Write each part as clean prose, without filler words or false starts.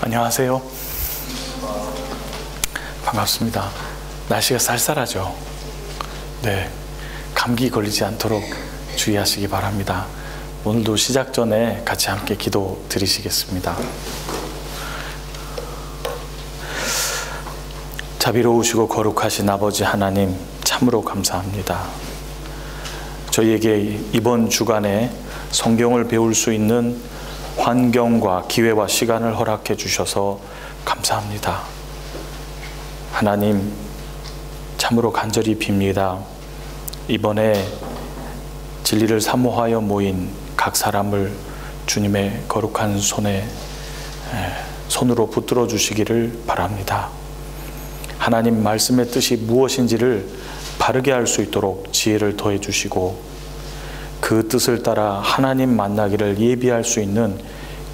안녕하세요. 반갑습니다. 날씨가 쌀쌀하죠? 네, 감기 걸리지 않도록 주의하시기 바랍니다. 오늘도 시작 전에 같이 함께 기도 드리시겠습니다. 자비로우시고 거룩하신 아버지 하나님, 참으로 감사합니다. 저희에게 이번 주간에 성경을 배울 수 있는 환경과 기회와 시간을 허락해 주셔서 감사합니다. 하나님, 참으로 간절히 빕니다. 이번에 진리를 사모하여 모인 각 사람을 주님의 거룩한 손으로 붙들어 주시기를 바랍니다. 하나님 말씀의 뜻이 무엇인지를 바르게 알 수 있도록 지혜를 더해 주시고, 그 뜻을 따라 하나님 만나기를 예비할 수 있는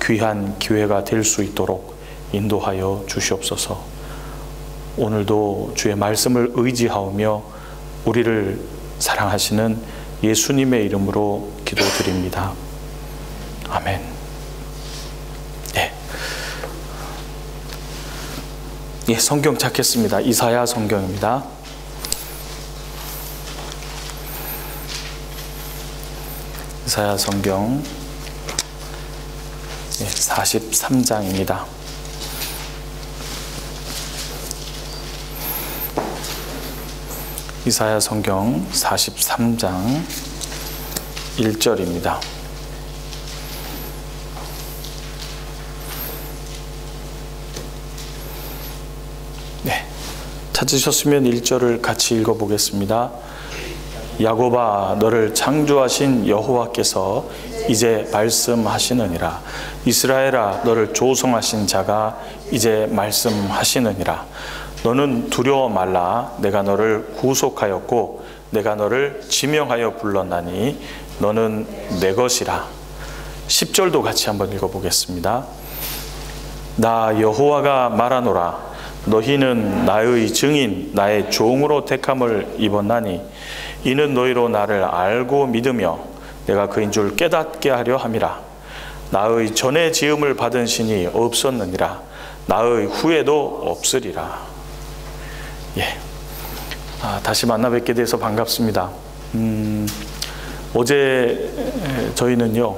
귀한 기회가 될 수 있도록 인도하여 주시옵소서. 오늘도 주의 말씀을 의지하오며 우리를 사랑하시는 예수님의 이름으로 기도드립니다. 아멘. 성경 찾겠습니다. 이사야 성경입니다. 이사야 성경 43장입니다. 이사야 성경 43장 1절입니다. 찾으셨으면 1절을 같이 읽어보겠습니다. 야곱아, 너를 창조하신 여호와께서 이제 말씀하시느니라. 이스라엘아, 너를 조성하신 자가 이제 말씀하시느니라. 너는 두려워 말라. 내가 너를 구속하였고 내가 너를 지명하여 불렀나니 너는 내 것이라. 10절도 같이 한번 읽어보겠습니다. 나 여호와가 말하노라. 너희는 나의 증인, 나의 종으로 택함을 입었나니 이는 너희로 나를 알고 믿으며 내가 그인 줄 깨닫게 하려 함이라. 나의 전에 지음을 받은 신이 없었느니라. 나의 후에도 없으리라. 다시 만나 뵙게 돼서 반갑습니다. 어제 저희는요,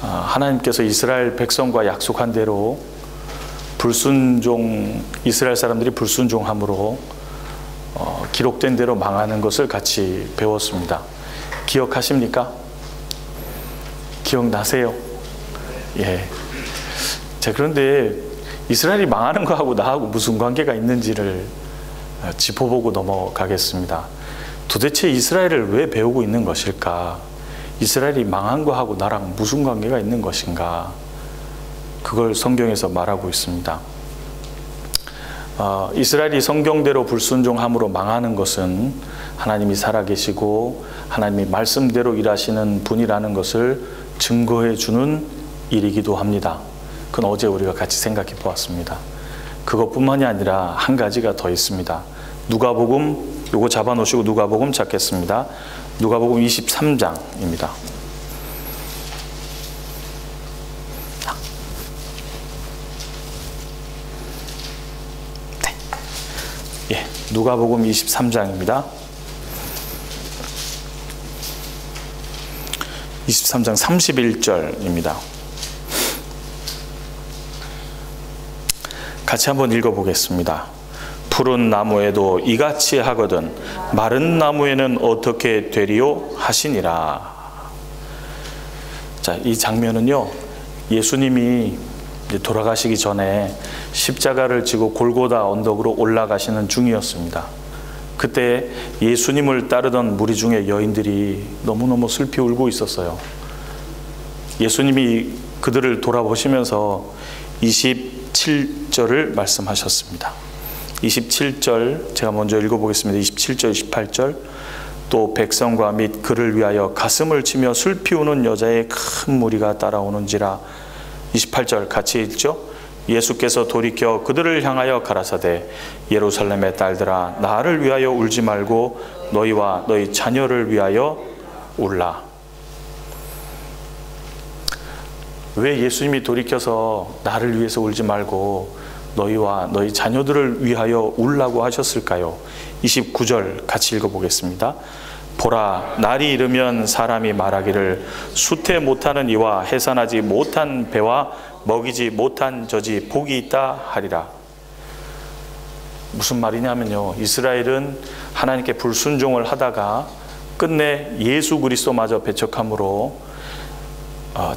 하나님께서 이스라엘 백성과 약속한 대로 이스라엘 사람들이 불순종함으로 기록된 대로 망하는 것을 같이 배웠습니다. 기억하십니까? 기억나세요? 자, 그런데 이스라엘이 망하는 거하고 나하고 무슨 관계가 있는지를 짚어보고 넘어가겠습니다. 도대체 이스라엘을 왜 배우고 있는 것일까? 이스라엘이 망한 거하고 나랑 무슨 관계가 있는 것인가? 그걸 성경에서 말하고 있습니다. 이스라엘이 성경대로 불순종함으로 망하는 것은 하나님이 살아계시고 하나님이 말씀대로 일하시는 분이라는 것을 증거해 주는 일이기도 합니다. 그건 어제 우리가 같이 생각해 보았습니다. 그것뿐만이 아니라 한 가지가 더 있습니다. 누가복음, 요거 잡아놓으시고 누가복음 찾겠습니다. 누가복음 23장입니다. 누가복음 23장입니다. 23장 31절입니다. 같이 한번 읽어보겠습니다. 푸른 나무에도 이같이 하거든 마른 나무에는 어떻게 되리요 하시니라. 자, 이 장면은요, 예수님이 돌아가시기 전에 십자가를 지고 골고다 언덕으로 올라가시는 중이었습니다. 그때 예수님을 따르던 무리 중에 여인들이 너무너무 슬피 울고 있었어요. 예수님이 그들을 돌아보시면서 27절을 말씀하셨습니다. 27절 제가 먼저 읽어보겠습니다. 27절, 28절. 또 백성과 및 그를 위하여 가슴을 치며 슬피 우는 여자의 큰 무리가 따라오는지라. 28절 같이 읽죠. 예수께서 돌이켜 그들을 향하여 가라사대 예루살렘의 딸들아, 나를 위하여 울지 말고 너희와 너희 자녀를 위하여 울라. 왜 예수님이 돌이켜서 나를 위해서 울지 말고 너희와 너희 자녀들을 위하여 울라고 하셨을까요? 29절 같이 읽어보겠습니다. 보라, 날이 이르면 사람이 말하기를 수태 못하는 이와 해산하지 못한 배와 먹이지 못한 젖이 복이 있다 하리라. 무슨 말이냐면요, 이스라엘은 하나님께 불순종을 하다가 끝내 예수 그리스도마저 배척함으로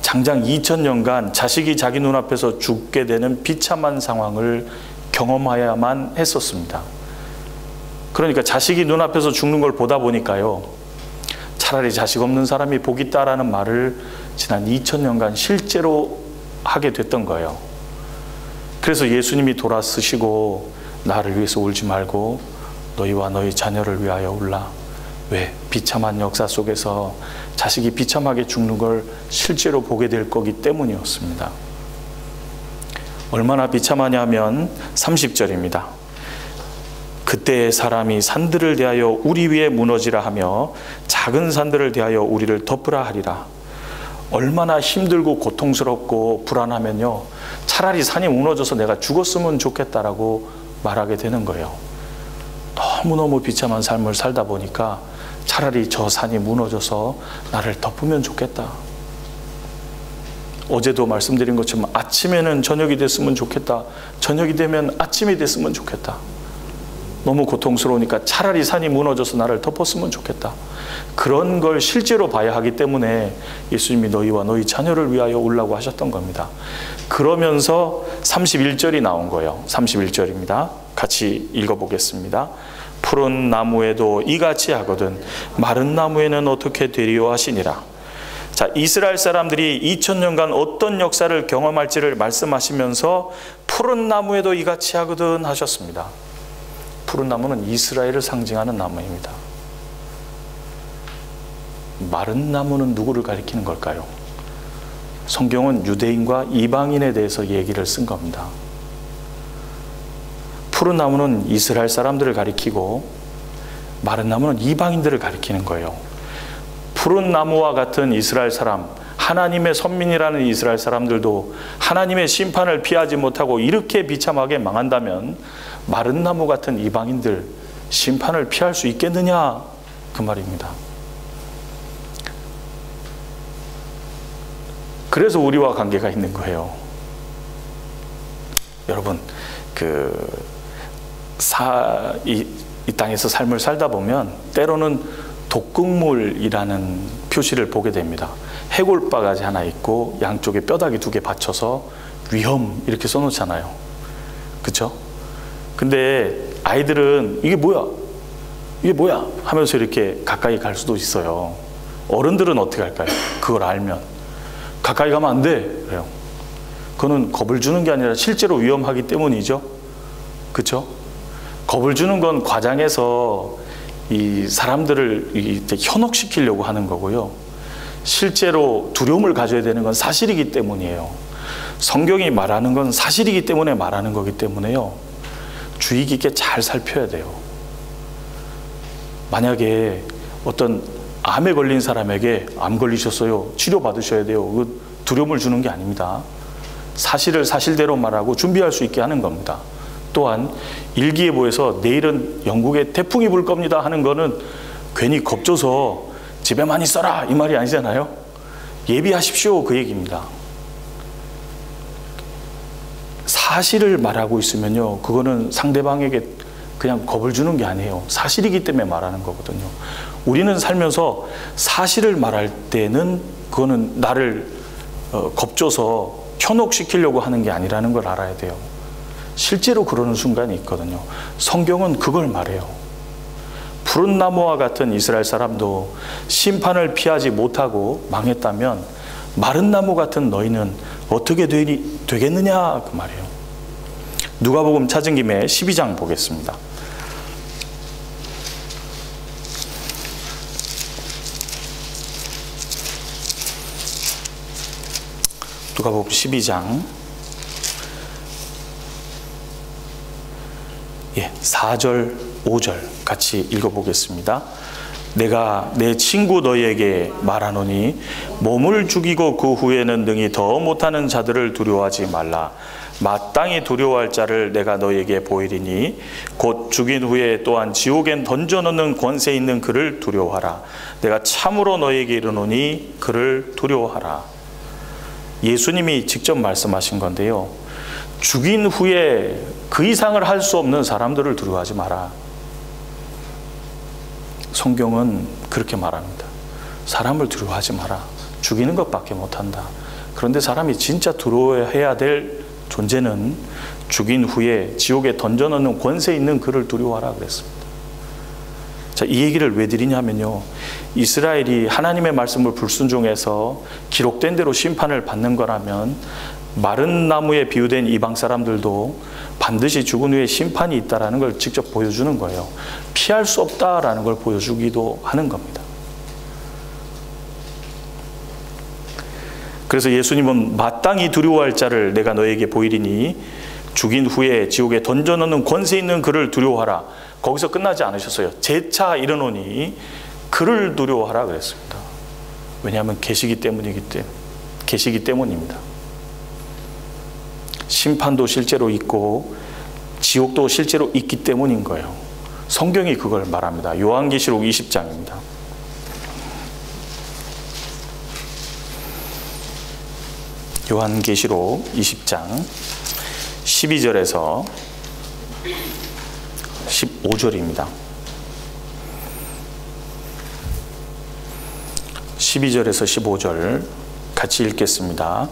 장장 2000년간 자식이 자기 눈앞에서 죽게 되는 비참한 상황을 경험해야만 했었습니다. 그러니까 자식이 눈앞에서 죽는 걸 보다 보니까요, 차라리 자식 없는 사람이 복 있다라는 말을 지난 2000년간 실제로 하게 됐던 거예요. 그래서 예수님이 돌아서시고 나를 위해서 울지 말고 너희와 너희 자녀를 위하여 울라. 왜? 비참한 역사 속에서 자식이 비참하게 죽는 걸 실제로 보게 될 거기 때문이었습니다. 얼마나 비참하냐면 30절입니다. 그때의 사람이 산들을 대하여 우리 위에 무너지라 하며 작은 산들을 대하여 우리를 덮으라 하리라. 얼마나 힘들고 고통스럽고 불안하면요, 차라리 산이 무너져서 내가 죽었으면 좋겠다라고 말하게 되는 거예요. 너무너무 비참한 삶을 살다 보니까 차라리 저 산이 무너져서 나를 덮으면 좋겠다. 어제도 말씀드린 것처럼 아침에는 저녁이 됐으면 좋겠다. 저녁이 되면 아침이 됐으면 좋겠다. 너무 고통스러우니까 차라리 산이 무너져서 나를 덮었으면 좋겠다. 그런 걸 실제로 봐야 하기 때문에 예수님이 너희와 너희 자녀를 위하여 울라고 하셨던 겁니다. 그러면서 31절이 나온 거예요. 31절입니다. 같이 읽어보겠습니다. 푸른 나무에도 이같이 하거든 마른 나무에는 어떻게 되리요 하시니라. 자, 이스라엘 사람들이 2000년간 어떤 역사를 경험할지를 말씀하시면서 푸른 나무에도 이같이 하거든 하셨습니다. 푸른 나무는 이스라엘을 상징하는 나무입니다. 마른 나무는 누구를 가리키는 걸까요? 성경은 유대인과 이방인에 대해서 얘기를 쓴 겁니다. 푸른 나무는 이스라엘 사람들을 가리키고 마른 나무는 이방인들을 가리키는 거예요. 푸른 나무와 같은 이스라엘 사람, 하나님의 선민이라는 이스라엘 사람들도 하나님의 심판을 피하지 못하고 이렇게 비참하게 망한다면 마른 나무 같은 이방인들 심판을 피할 수 있겠느냐, 그 말입니다. 그래서 우리와 관계가 있는 거예요. 여러분, 이 땅에서 삶을 살다 보면 때로는 독극물이라는 표시를 보게 됩니다. 해골바가지 하나 있고 양쪽에 뼈다귀 2개 받쳐서 위험 이렇게 써놓잖아요. 그렇죠? 근데 아이들은 이게 뭐야? 이게 뭐야? 하면서 이렇게 가까이 갈 수도 있어요. 어른들은 어떻게 할까요? 그걸 알면 가까이 가면 안 돼 그래요. 그거는 겁을 주는 게 아니라 실제로 위험하기 때문이죠. 그렇죠? 겁을 주는 건 과장해서 이 사람들을 현혹시키려고 하는 거고요. 실제로 두려움을 가져야 되는 건 사실이기 때문이에요. 성경이 말하는 건 사실이기 때문에 말하는 거기 때문에요. 주의 깊게 잘 살펴야 돼요. 만약에 어떤 암에 걸린 사람에게 암 걸리셨어요. 치료 받으셔야 돼요. 그 두려움을 주는 게 아닙니다. 사실을 사실대로 말하고 준비할 수 있게 하는 겁니다. 또한 일기예보에서 내일은 영국에 태풍이 불 겁니다 하는 거는 괜히 겁줘서 집에만 있어라 이 말이 아니잖아요. 예비하십시오 그 얘기입니다. 사실을 말하고 있으면요, 그거는 상대방에게 그냥 겁을 주는 게 아니에요. 사실이기 때문에 말하는 거거든요. 우리는 살면서 사실을 말할 때는 그거는 나를 겁줘서 현혹시키려고 하는 게 아니라는 걸 알아야 돼요. 실제로 그러는 순간이 있거든요. 성경은 그걸 말해요. 푸른 나무와 같은 이스라엘 사람도 심판을 피하지 못하고 망했다면 마른 나무 같은 너희는 어떻게 되겠느냐 그 말이에요. 누가복음 찾은 김에 12장 보겠습니다. 누가복음 12장 4절, 5절 같이 읽어보겠습니다. 내가 내 친구 너희에게 말하노니 몸을 죽이고 그 후에는 능히 더 못하는 자들을 두려워하지 말라. 마땅히 두려워할 자를 내가 너희에게 보이리니 곧 죽인 후에 또한 지옥엔 던져놓는 권세 있는 그를 두려워하라. 내가 참으로 너희에게 이르노니 그를 두려워하라. 예수님이 직접 말씀하신 건데요, 죽인 후에 그 이상을 할 수 없는 사람들을 두려워하지 마라. 성경은 그렇게 말합니다. 사람을 두려워하지 마라. 죽이는 것밖에 못한다. 그런데 사람이 진짜 두려워해야 될 존재는 죽인 후에 지옥에 던져넣는 권세 있는 그를 두려워하라 그랬습니다. 자, 이 얘기를 왜 드리냐면요, 이스라엘이 하나님의 말씀을 불순종해서 기록된 대로 심판을 받는 거라면 마른 나무에 비유된 이방 사람들도 반드시 죽은 후에 심판이 있다는 걸 직접 보여주는 거예요. 피할 수 없다라는 걸 보여주기도 하는 겁니다. 그래서 예수님은 마땅히 두려워할 자를 내가 너에게 보이리니 죽인 후에 지옥에 던져넣는 권세 있는 그를 두려워하라. 거기서 끝나지 않으셨어요. 재차 이르노니 그를 두려워하라 그랬습니다. 왜냐하면 계시기 때문입니다. 심판도 실제로 있고 지옥도 실제로 있기 때문인 거예요. 성경이 그걸 말합니다. 요한계시록 20장입니다. 요한계시록 20장 12절에서 15절입니다. 12절에서 15절 같이 읽겠습니다.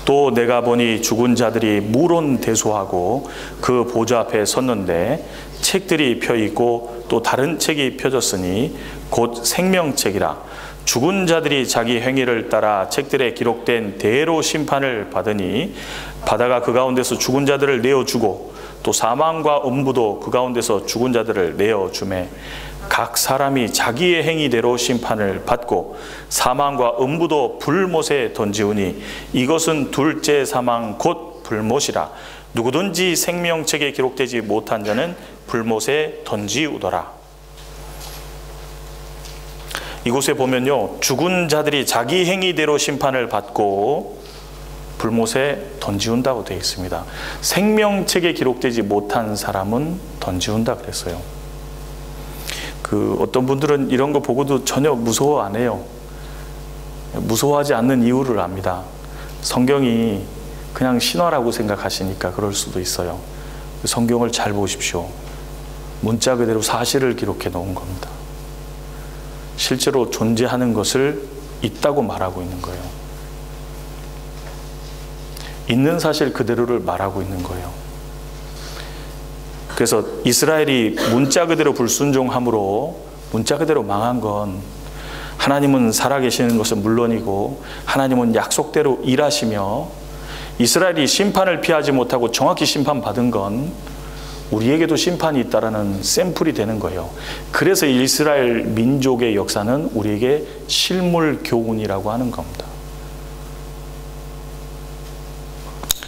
또 내가 보니 죽은 자들이 물론대소하고 그 보좌 앞에 섰는데 책들이 펴있고 또 다른 책이 펴졌으니 곧 생명책이라. 죽은 자들이 자기 행위를 따라 책들에 기록된 대로 심판을 받으니 바다가 그 가운데서 죽은 자들을 내어주고 또 사망과 음부도 그 가운데서 죽은 자들을 내어주매 각 사람이 자기의 행위대로 심판을 받고 사망과 음부도 불못에 던지우니 이것은 둘째 사망 곧 불못이라. 누구든지 생명책에 기록되지 못한 자는 불못에 던지우더라. 이곳에 보면요, 죽은 자들이 자기 행위대로 심판을 받고 불못에 던지운다고 되어 있습니다. 생명책에 기록되지 못한 사람은 던지운다 그랬어요. 어떤 분들은 이런 거 보고도 전혀 무서워 안 해요. 무서워하지 않는 이유를 압니다. 성경이 그냥 신화라고 생각하시니까 그럴 수도 있어요. 성경을 잘 보십시오. 문자 그대로 사실을 기록해 놓은 겁니다. 실제로 존재하는 것을 있다고 말하고 있는 거예요. 있는 사실 그대로를 말하고 있는 거예요. 그래서 이스라엘이 문자 그대로 불순종함으로 문자 그대로 망한 건, 하나님은 살아계시는 것은 물론이고 하나님은 약속대로 일하시며 이스라엘이 심판을 피하지 못하고 정확히 심판받은 건 우리에게도 심판이 있다라는 샘플이 되는 거예요. 그래서 이스라엘 민족의 역사는 우리에게 실물 교훈이라고 하는 겁니다.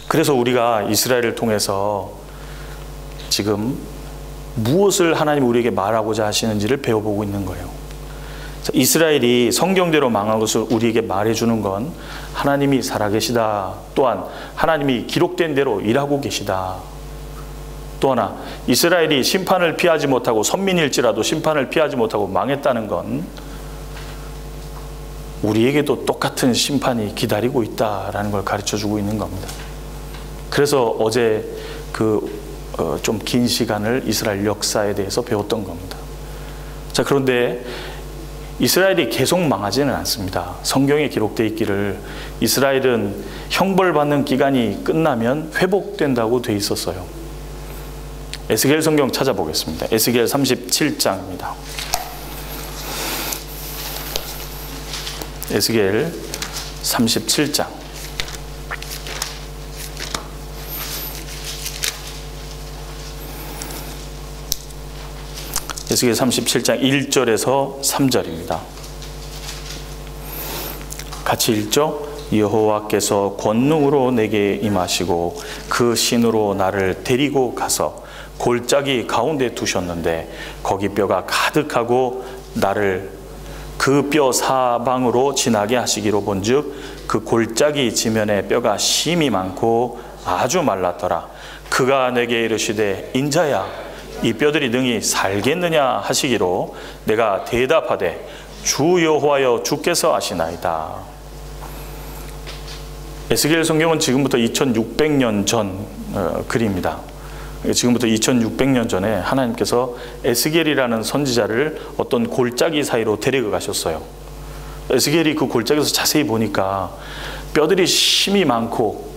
그래서 우리가 이스라엘을 통해서 지금 무엇을 하나님이 우리에게 말하고자 하시는지를 배워보고 있는 거예요. 이스라엘이 성경대로 망한 것을 우리에게 말해주는 건 하나님이 살아계시다, 또한 하나님이 기록된 대로 일하고 계시다. 또 하나, 이스라엘이 심판을 피하지 못하고 선민일지라도 심판을 피하지 못하고 망했다는 건 우리에게도 똑같은 심판이 기다리고 있다라는 걸 가르쳐주고 있는 겁니다. 그래서 어제 좀 긴 시간을 이스라엘 역사에 대해서 배웠던 겁니다. 자, 그런데 이스라엘이 계속 망하지는 않습니다. 성경에 기록되어 있기를 이스라엘은 형벌받는 기간이 끝나면 회복된다고 돼 있었어요. 에스겔 성경 찾아보겠습니다. 에스겔 37장입니다. 에스겔 37장. 에스겔 37장 1절에서 3절입니다. 같이 읽죠? 여호와께서 권능으로 내게 임하시고 그 신으로 나를 데리고 가서 골짜기 가운데 두셨는데 거기 뼈가 가득하고 나를 그 뼈 사방으로 지나게 하시기로 본즉 그 골짜기 지면에 뼈가 심이 많고 아주 말랐더라. 그가 내게 이르시되 인자야 이 뼈들이 능히 살겠느냐 하시기로 내가 대답하되 주 여호와여 주께서 아시나이다. 에스겔 성경은 지금부터 2600년 전 글입니다. 지금부터 2600년 전에 하나님께서 에스겔이라는 선지자를 어떤 골짜기 사이로 데리고 가셨어요. 에스겔이 그 골짜기에서 자세히 보니까 뼈들이 심이 많고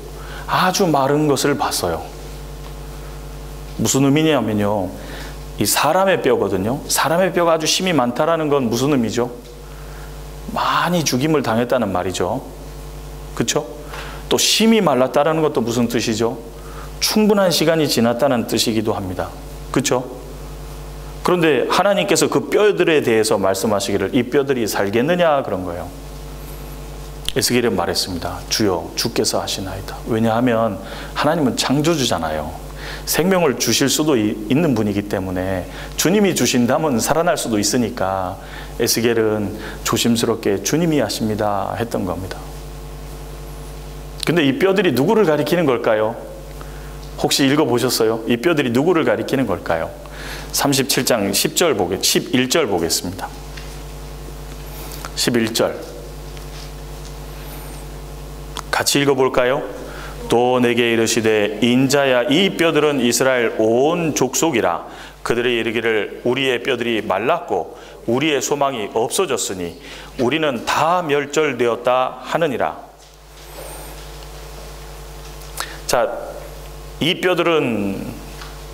아주 마른 것을 봤어요. 무슨 의미냐면요, 이 사람의 뼈거든요. 사람의 뼈가 아주 심이 많다라는 건 무슨 의미죠? 많이 죽임을 당했다는 말이죠. 그렇죠? 또 심이 말랐다는 것도 무슨 뜻이죠? 충분한 시간이 지났다는 뜻이기도 합니다. 그렇죠? 그런데 하나님께서 그 뼈들에 대해서 말씀하시기를 이 뼈들이 살겠느냐 그런 거예요. 에스겔은 말했습니다. 주여 주께서 하시나이다. 왜냐하면 하나님은 창조주잖아요. 생명을 주실 수도 있는 분이기 때문에 주님이 주신다면 살아날 수도 있으니까 에스겔은 조심스럽게 주님이 하십니다 했던 겁니다. 근데 이 뼈들이 누구를 가리키는 걸까요? 혹시 읽어보셨어요? 이 뼈들이 누구를 가리키는 걸까요? 37장 11절 보겠습니다. 11절 같이 읽어볼까요? 또 내게 이르시되 인자야 이 뼈들은 이스라엘 온 족속이라. 그들이 이르기를 우리의 뼈들이 말랐고 우리의 소망이 없어졌으니 우리는 다 멸절되었다 하느니라. 자, 이 뼈들은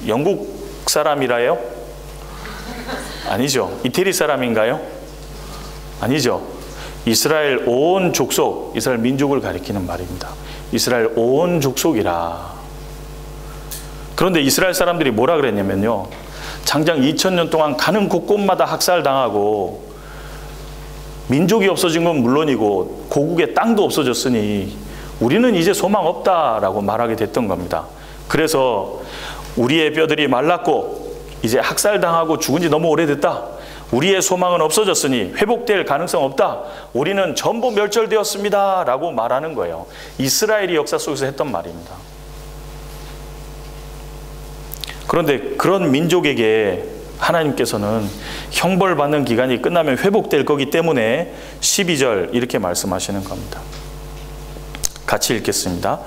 영국 사람이라요? 아니죠. 이태리 사람인가요? 아니죠. 이스라엘 온 족속, 이스라엘 민족을 가리키는 말입니다. 이스라엘 온 족속이라. 그런데 이스라엘 사람들이 뭐라 그랬냐면요, 장장 2000년 동안 가는 곳곳마다 학살당하고 민족이 없어진 건 물론이고 고국의 땅도 없어졌으니 우리는 이제 소망 없다라고 말하게 됐던 겁니다. 그래서 우리의 뼈들이 말랐고 이제 학살당하고 죽은 지 너무 오래됐다. 우리의 소망은 없어졌으니 회복될 가능성 없다. 우리는 전부 멸절되었습니다 라고 말하는 거예요. 이스라엘이 역사 속에서 했던 말입니다. 그런데 그런 민족에게 하나님께서는 형벌받는 기간이 끝나면 회복될 거기 때문에 12절 이렇게 말씀하시는 겁니다. 같이 읽겠습니다.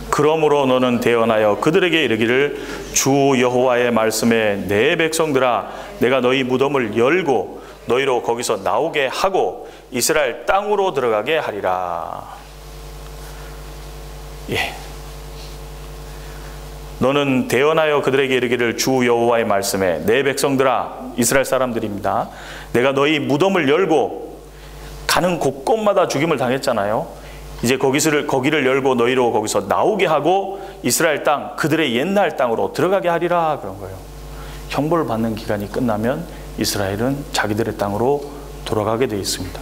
그러므로 너는 대언하여 그들에게 이르기를 주 여호와의 말씀에 내 백성들아 내가 너희 무덤을 열고 너희로 거기서 나오게 하고 이스라엘 땅으로 들어가게 하리라. 예. 너는 대언하여 그들에게 이르기를 주 여호와의 말씀에 내 백성들아, 이스라엘 사람들입니다. 내가 너희 무덤을 열고 가는 곳곳마다 죽임을 당했잖아요. 이제 거기를 열고 너희로 거기서 나오게 하고 이스라엘 땅, 그들의 옛날 땅으로 들어가게 하리라 그런 거예요. 형벌을 받는 기간이 끝나면 이스라엘은 자기들의 땅으로 돌아가게 되어 있습니다.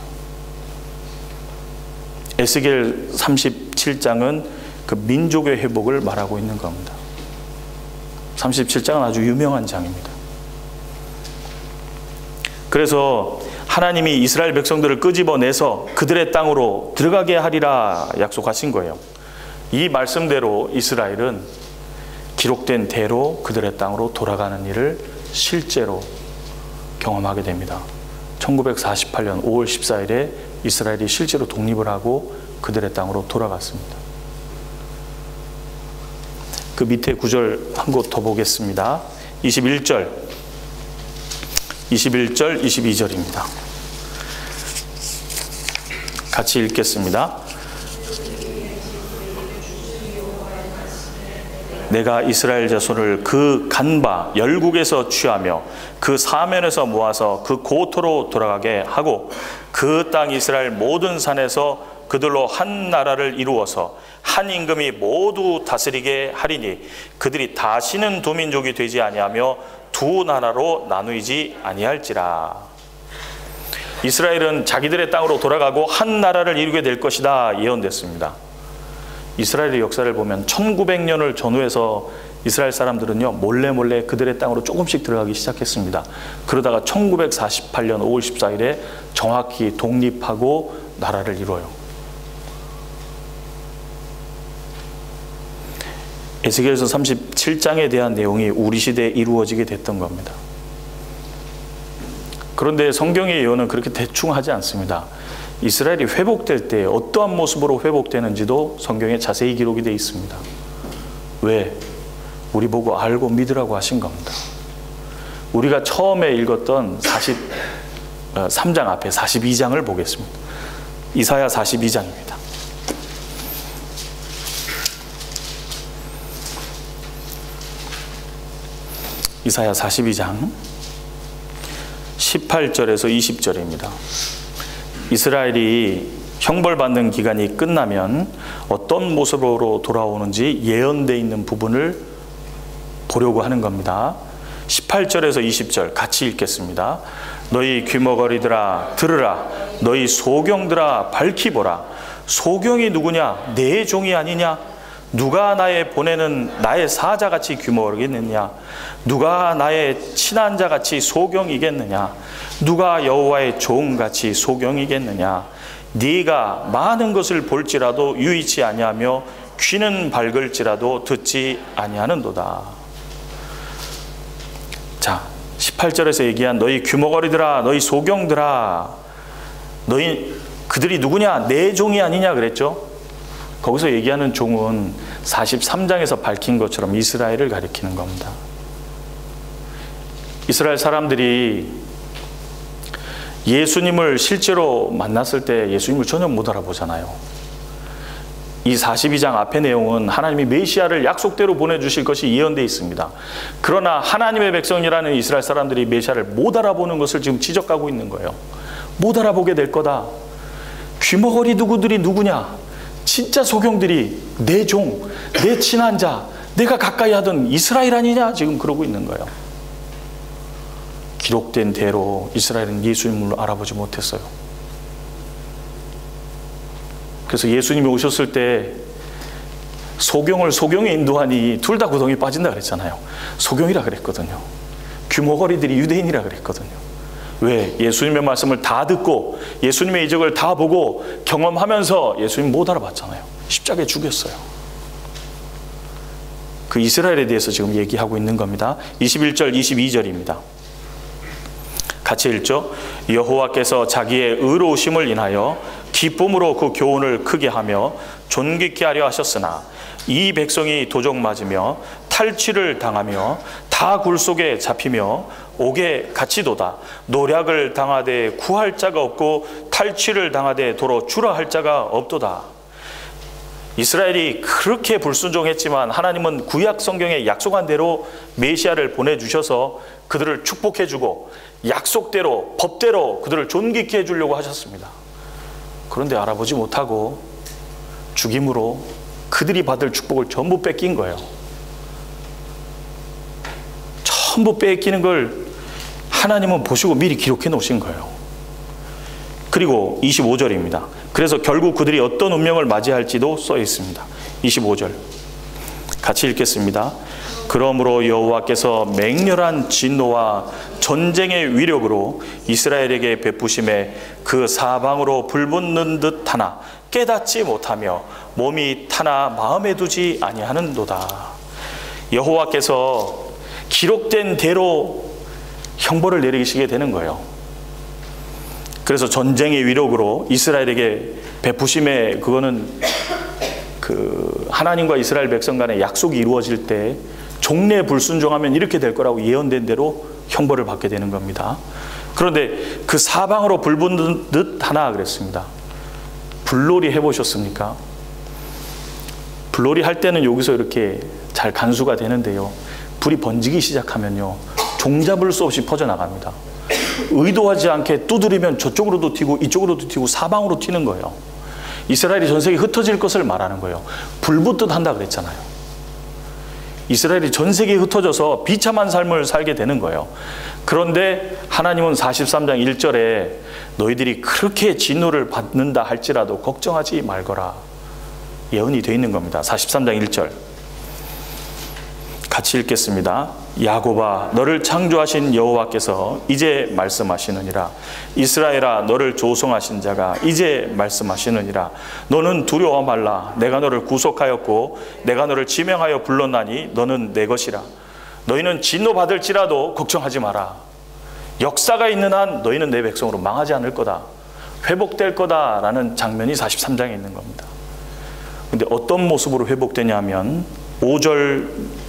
에스겔 37장은 그 민족의 회복을 말하고 있는 겁니다. 37장은 아주 유명한 장입니다. 그래서 하나님이 이스라엘 백성들을 끄집어내서 그들의 땅으로 들어가게 하리라 약속하신 거예요. 이 말씀대로 이스라엘은 기록된 대로 그들의 땅으로 돌아가는 일을 실제로 경험하게 됩니다. 1948년 5월 14일에 이스라엘이 실제로 독립을 하고 그들의 땅으로 돌아갔습니다. 그 밑에 구절 한 곳 더 보겠습니다. 21절, 22절입니다. 같이 읽겠습니다. 내가 이스라엘 자손을 그 간바 열국에서 취하며 그 사면에서 모아서 그 고토로 돌아가게 하고 그 땅 이스라엘 모든 산에서 그들로 한 나라를 이루어서 한 임금이 모두 다스리게 하리니 그들이 다시는 두 민족이 되지 아니하며 두 나라로 나누이지 아니할지라. 이스라엘은 자기들의 땅으로 돌아가고 한 나라를 이루게 될 것이다 예언됐습니다. 이스라엘의 역사를 보면 1900년을 전후해서 이스라엘 사람들은요 몰래 그들의 땅으로 조금씩 들어가기 시작했습니다. 그러다가 1948년 5월 14일에 정확히 독립하고 나라를 이뤄요. 에스겔서 37장에 대한 내용이 우리 시대에 이루어지게 됐던 겁니다. 그런데 성경의 예언은 그렇게 대충 하지 않습니다. 이스라엘이 회복될 때 어떠한 모습으로 회복되는지도 성경에 자세히 기록이 되어 있습니다. 왜? 우리 보고 알고 믿으라고 하신 겁니다. 우리가 처음에 읽었던 43장 앞에 42장을 보겠습니다. 이사야 42장입니다. 이사야 42장 18절에서 20절입니다. 이스라엘이 형벌받는 기간이 끝나면 어떤 모습으로 돌아오는지 예언되어 있는 부분을 보려고 하는 겁니다. 18절에서 20절 같이 읽겠습니다. 너희 귀머거리들아 들으라. 너희 소경들아 밝히 보라. 소경이 누구냐? 내 종이 아니냐? 누가 나의 보내는 나의 사자같이 귀머거리겠느냐? 누가 나의 친한 자같이 소경이겠느냐? 누가 여호와의 종같이 소경이겠느냐? 네가 많은 것을 볼지라도 유의치 아니하며 귀는 밝을지라도 듣지 아니하는도다. 자, 18절에서 얘기한 너희 귀머거리들아, 너희 소경들아, 너희 그들이 누구냐? 내 종이 아니냐 그랬죠? 거기서 얘기하는 종은 43장에서 밝힌 것처럼 이스라엘을 가리키는 겁니다. 이스라엘 사람들이 예수님을 실제로 만났을 때 예수님을 전혀 못 알아보잖아요. 이 42장 앞의 내용은 하나님이 메시아를 약속대로 보내주실 것이 예언되어 있습니다. 그러나 하나님의 백성이라는 이스라엘 사람들이 메시아를 못 알아보는 것을 지금 지적하고 있는 거예요. 못 알아보게 될 거다. 귀머거리 누구들이 누구냐? 진짜 소경들이 내 종, 내 친한 자, 내가 가까이 하던 이스라엘 아니냐? 지금 그러고 있는 거예요. 기록된 대로 이스라엘은 예수님을 알아보지 못했어요. 그래서 예수님이 오셨을 때 소경을 소경에 인도하니 둘 다 구덩이 빠진다 그랬잖아요. 소경이라 그랬거든요. 귀머거리들이 유대인이라 그랬거든요. 왜? 예수님의 말씀을 다 듣고 예수님의 이적을 다 보고 경험하면서 예수님 못 알아봤잖아요. 십자가에 죽였어요. 그 이스라엘에 대해서 지금 얘기하고 있는 겁니다. 21절 22절입니다. 같이 읽죠. 여호와께서 자기의 의로우심을 인하여 기쁨으로 그 교훈을 크게 하며 존귀케 하려 하셨으나 이 백성이 도적 맞으며 탈취를 당하며 다 굴 속에 잡히며 옥에 갇히도다. 노략을 당하되 구할 자가 없고 탈취를 당하되 도로 주라 할 자가 없도다. 이스라엘이 그렇게 불순종했지만 하나님은 구약 성경에 약속한 대로 메시아를 보내주셔서 그들을 축복해주고 약속대로 법대로 그들을 존귀케 해주려고 하셨습니다. 그런데 알아보지 못하고 죽임으로 그들이 받을 축복을 전부 뺏긴 거예요. 전부 뺏기는 걸 하나님은 보시고 미리 기록해 놓으신 거예요. 그리고 25절입니다. 그래서 결국 그들이 어떤 운명을 맞이할지도 써 있습니다. 25절 같이 읽겠습니다. 그러므로 여호와께서 맹렬한 진노와 전쟁의 위력으로 이스라엘에게 베푸심에 그 사방으로 불붙는 듯 하나 깨닫지 못하며 몸이 타나 마음에 두지 아니하는도다. 여호와께서 기록된 대로 형벌을 내리시게 되는 거예요. 그래서 전쟁의 위력으로 이스라엘에게 베푸심에 그거는 그 하나님과 이스라엘 백성 간의 약속이 이루어질 때 종래 불순종하면 이렇게 될 거라고 예언된 대로 형벌을 받게 되는 겁니다. 그런데 그 사방으로 불 붙는 듯 하나 그랬습니다. 불놀이 해보셨습니까? 불놀이 할 때는 여기서 이렇게 잘 간수가 되는데요. 불이 번지기 시작하면요. 종잡을 수 없이 퍼져나갑니다. 의도하지 않게 두드리면 저쪽으로도 튀고 이쪽으로도 튀고 사방으로 튀는 거예요. 이스라엘이 전 세계에 흩어질 것을 말하는 거예요. 불붙듯 한다 그랬잖아요. 이스라엘이 전 세계에 흩어져서 비참한 삶을 살게 되는 거예요. 그런데 하나님은 43장 1절에 너희들이 그렇게 진노를 받는다 할지라도 걱정하지 말거라 예언이 되어 있는 겁니다. 43장 1절 같이 읽겠습니다. 야곱아, 너를 창조하신 여호와께서 이제 말씀하시느니라. 이스라엘아, 너를 조성하신 자가 이제 말씀하시느니라. 너는 두려워 말라. 내가 너를 구속하였고 내가 너를 지명하여 불렀나니 너는 내 것이라. 너희는 진노받을지라도 걱정하지 마라. 역사가 있는 한 너희는 내 백성으로 망하지 않을 거다. 회복될 거다라는 장면이 43장에 있는 겁니다. 근데 어떤 모습으로 회복되냐면 5절,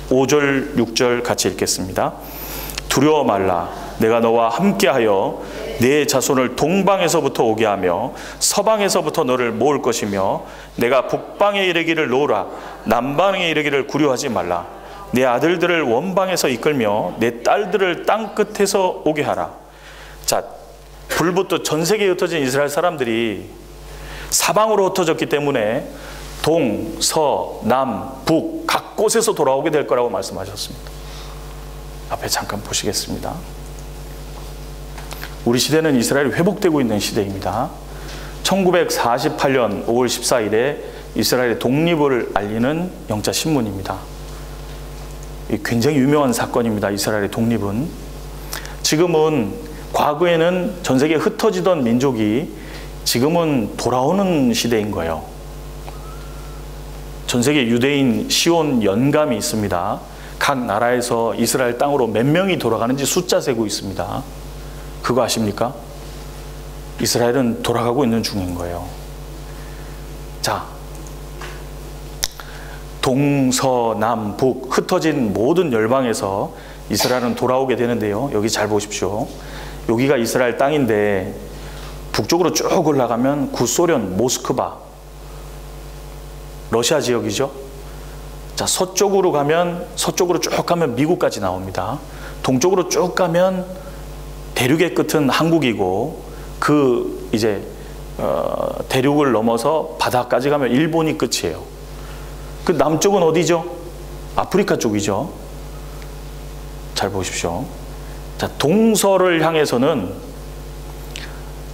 6절 같이 읽겠습니다. 두려워 말라. 내가 너와 함께하여 내 자손을 동방에서부터 오게 하며 서방에서부터 너를 모을 것이며 내가 북방에 이르기를 놓으라. 남방에 이르기를 구려하지 말라. 내 아들들을 원방에서 이끌며 내 딸들을 땅 끝에서 오게 하라. 자, 불부터 전 세계에 흩어진 이스라엘 사람들이 사방으로 흩어졌기 때문에 동, 서, 남, 북 각 곳에서 돌아오게 될 거라고 말씀하셨습니다. 앞에 잠깐 보시겠습니다. 우리 시대는 이스라엘이 회복되고 있는 시대입니다. 1948년 5월 14일에 이스라엘의 독립을 알리는 영자 신문입니다. 굉장히 유명한 사건입니다. 이스라엘의 독립은. 지금은, 과거에는 전 세계에 흩어지던 민족이 지금은 돌아오는 시대인 거예요. 전 세계 유대인 시온 연감이 있습니다. 각 나라에서 이스라엘 땅으로 몇 명이 돌아가는지 숫자 세고 있습니다. 그거 아십니까? 이스라엘은 돌아가고 있는 중인 거예요. 자, 동서남 북 흩어진 모든 열방에서 이스라엘은 돌아오게 되는데요. 여기 잘 보십시오. 여기가 이스라엘 땅인데 북쪽으로 쭉 올라가면 구소련 모스크바, 러시아 지역이죠. 자, 서쪽으로 쭉 가면 미국까지 나옵니다. 동쪽으로 쭉 가면 대륙의 끝은 한국이고 그 이제 대륙을 넘어서 바다까지 가면 일본이 끝이에요. 그 남쪽은 어디죠? 아프리카 쪽이죠. 잘 보십시오. 자, 동서를 향해서는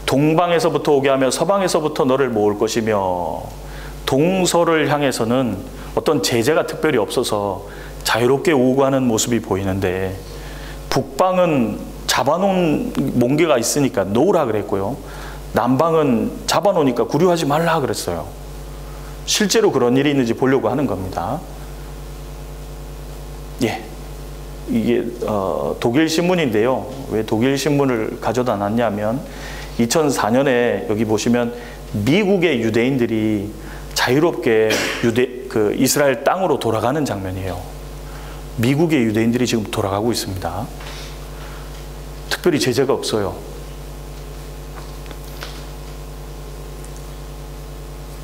동방에서부터 오게 하며 서방에서부터 너를 모을 것이며, 동서를 향해서는 어떤 제재가 특별히 없어서 자유롭게 오고 하는 모습이 보이는데, 북방은 잡아놓은 몽개가 있으니까 놓으라 그랬고요. 남방은 잡아놓으니까 구류하지 말라 그랬어요. 실제로 그런 일이 있는지 보려고 하는 겁니다. 예, 이게 독일 신문인데요. 왜 독일 신문을 가져다 놨냐면 2004년에 여기 보시면 미국의 유대인들이 자유롭게 이스라엘 땅으로 돌아가는 장면이에요. 미국의 유대인들이 지금 돌아가고 있습니다. 특별히 제재가 없어요.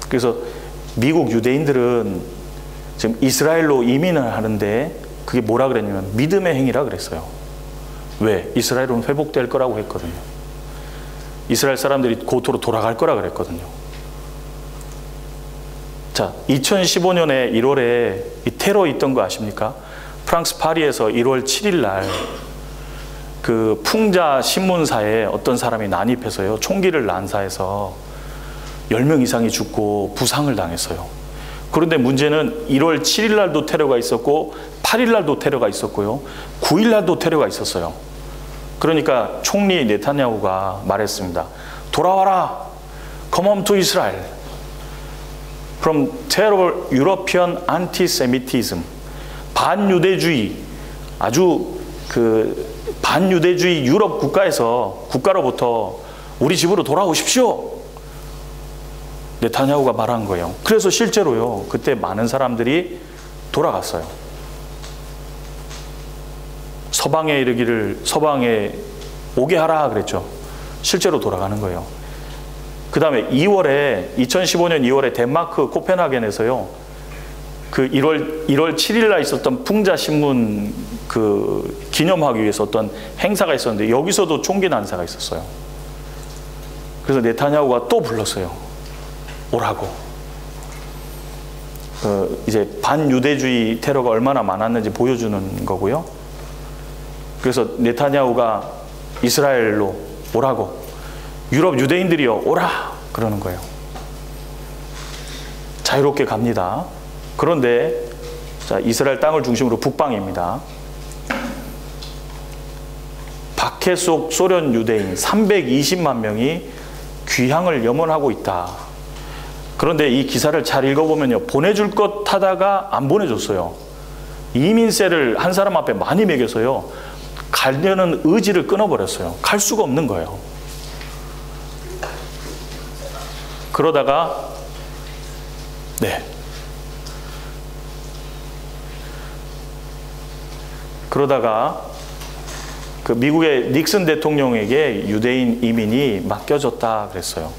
그래서 미국 유대인들은 지금 이스라엘로 이민을 하는데 그게 뭐라 그랬냐면 믿음의 행위라 그랬어요. 왜? 이스라엘은 회복될 거라고 했거든요. 이스라엘 사람들이 고토로 돌아갈 거라 그랬거든요. 자, 2015년에 1월에 이 테러 있던 거 아십니까? 프랑스 파리에서 1월 7일 날 그 풍자 신문사에 어떤 사람이 난입해서요, 총기를 난사해서 10명 이상이 죽고 부상을 당했어요. 그런데 문제는 1월 7일 날도 테러가 있었고 8일 날도 테러가 있었고요, 9일 날도 테러가 있었어요. 그러니까 총리 네타냐후가 말했습니다. 돌아와라. Come home to Israel. From terrible European anti-Semitism. 반유대주의, 아주 반유대주의 유럽 국가로부터 우리 집으로 돌아오십시오. 네타냐후가 말한 거예요. 그래서 실제로요, 그때 많은 사람들이 돌아갔어요. 서방에 이르기를 서방에 오게 하라 그랬죠. 실제로 돌아가는 거예요. 그 다음에 2015년 2월에 덴마크 코펜하겐에서요, 그 1월 7일 날 있었던 풍자신문 기념하기 위해서 어떤 행사가 있었는데 여기서도 총기 난사가 있었어요. 그래서 네타냐후가 또 불렀어요. 오라고. 이제 반유대주의 테러가 얼마나 많았는지 보여주는 거고요. 그래서 네타냐후가 이스라엘로 오라고, 유럽 유대인들이요 오라 그러는 거예요. 자유롭게 갑니다. 그런데 자, 이스라엘 땅을 중심으로 북방입니다. 박해 속 소련 유대인 320만 명이 귀향을 염원하고 있다. 그런데 이 기사를 잘 읽어보면요, 보내줄 것 하다가 안 보내줬어요. 이민세를 한 사람 앞에 많이 매겨서요, 가려는 의지를 끊어버렸어요. 갈 수가 없는 거예요. 그러다가 그 미국의 닉슨 대통령에게 유대인 이민이 맡겨졌다 그랬어요.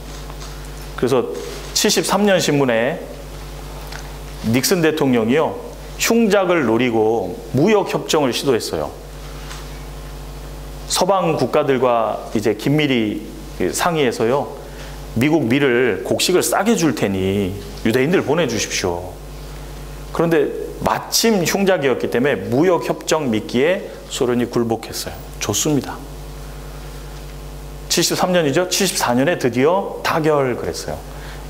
그래서 73년 신문에 닉슨 대통령이요, 흉작을 노리고 무역 협정을 시도했어요. 서방 국가들과 이제 긴밀히 상의해서요, 미국 밀을 곡식을 싸게 줄 테니 유대인들 보내주십시오. 그런데 마침 흉작이었기 때문에 무역 협정 맺기에 소련이 굴복했어요. 좋습니다. 73년이죠. 74년에 드디어 타결 그랬어요.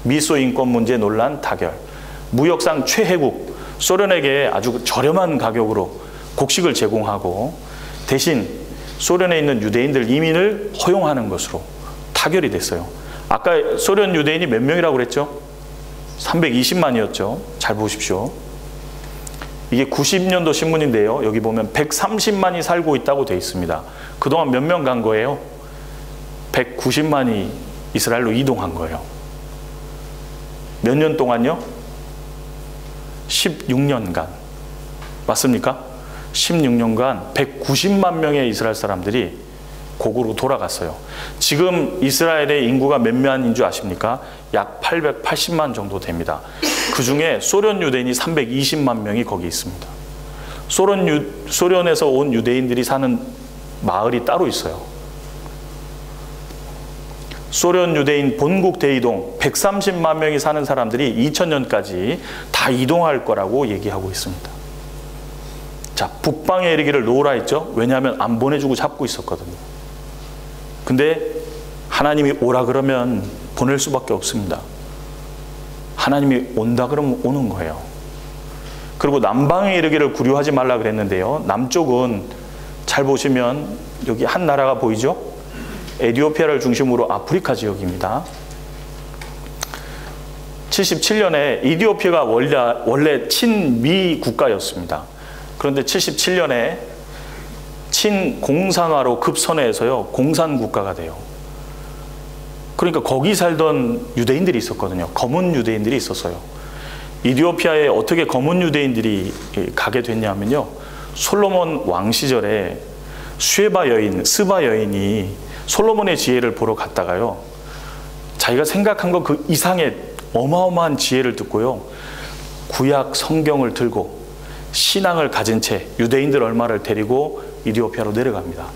미소 인권 문제 논란 타결. 무역상 최혜국 소련에게 아주 저렴한 가격으로 곡식을 제공하고 대신 소련에 있는 유대인들 이민을 허용하는 것으로 타결이 됐어요. 아까 소련 유대인이 몇 명이라고 그랬죠? 320만이었죠. 잘 보십시오. 이게 90년도 신문인데요. 여기 보면 130만이 살고 있다고 되어 있습니다. 그동안 몇 명 간 거예요? 190만이 이스라엘로 이동한 거예요. 몇 년 동안요? 16년간. 맞습니까? 16년간 190만 명의 이스라엘 사람들이 고국으로 돌아갔어요. 지금 이스라엘의 인구가 몇 만인 줄 아십니까? 약 880만 정도 됩니다. 그 중에 소련 유대인이 320만 명이 거기 있습니다. 소련에서 온 유대인들이 사는 마을이 따로 있어요. 소련 유대인 본국 대이동 130만 명이 사는 사람들이 2000년까지 다 이동할 거라고 얘기하고 있습니다. 자, 북방에 이르기를 놓으라 했죠. 왜냐하면 안 보내주고 잡고 있었거든요. 근데 하나님이 오라 그러면 보낼 수밖에 없습니다. 하나님이 온다 그러면 오는 거예요. 그리고 남방에 이르기를 구류하지 말라 그랬는데요. 남쪽은 잘 보시면 여기 한 나라가 보이죠? 에티오피아를 중심으로 아프리카 지역입니다. 77년에 에티오피아가 원래 친미 국가였습니다. 그런데 77년에 친공산화로 급선회해서요, 공산국가가 돼요. 그러니까 거기 살던 유대인들이 있었거든요. 검은 유대인들이 있었어요. 에티오피아에 어떻게 검은 유대인들이 가게 됐냐면요, 솔로몬 왕 시절에 스바 여인이 솔로몬의 지혜를 보러 갔다가요, 자기가 생각한 것 그 이상의 어마어마한 지혜를 듣고요, 구약 성경을 들고 신앙을 가진 채 유대인들 얼마를 데리고 에티오피아로 내려갑니다.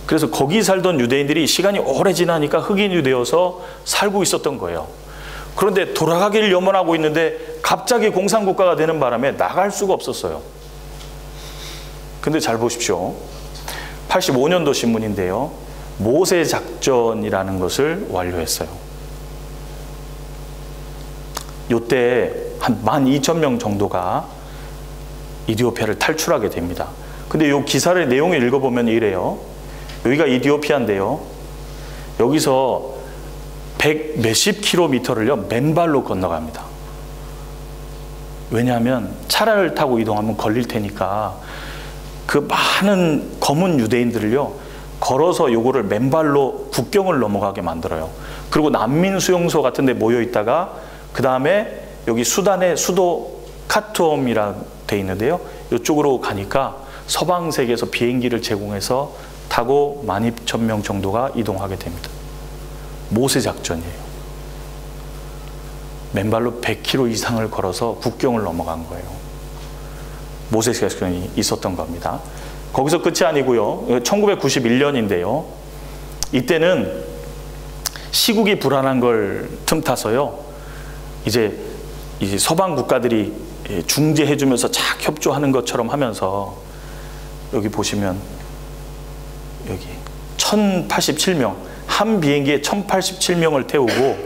그래서 거기 살던 유대인들이 시간이 오래 지나니까 흑인이 되어서 살고 있었던 거예요. 그런데 돌아가기를 염원하고 있는데 갑자기 공산국가가 되는 바람에 나갈 수가 없었어요. 근데 잘 보십시오. 85년도 신문인데요. 모세 작전이라는 것을 완료했어요. 이때 한 12,000명 정도가 에티오피아를 탈출하게 됩니다. 근데 이 기사의 내용을 읽어보면 이래요. 여기가 에티오피아인데요. 여기서 100 몇십 킬로미터를요, 맨발로 건너갑니다. 왜냐하면 차를 타고 이동하면 걸릴 테니까 그 많은 검은 유대인들을요, 걸어서 요거를 맨발로 국경을 넘어가게 만들어요. 그리고 난민 수용소 같은 데 모여 있다가 그 다음에 여기 수단의 수도 카투움이라 돼 있는데요. 이쪽으로 가니까 서방 세계에서 비행기를 제공해서 타고 12,000명 정도가 이동하게 됩니다. 모세 작전이에요. 맨발로 100km 이상을 걸어서 국경을 넘어간 거예요. 모세 작전이 있었던 겁니다. 거기서 끝이 아니고요. 1991년인데요. 이때는 시국이 불안한 걸 틈타서요, 이제 서방 국가들이 중재해주면서 착 협조하는 것처럼 하면서 여기 보시면 여기 1087명, 한 비행기에 1087명을 태우고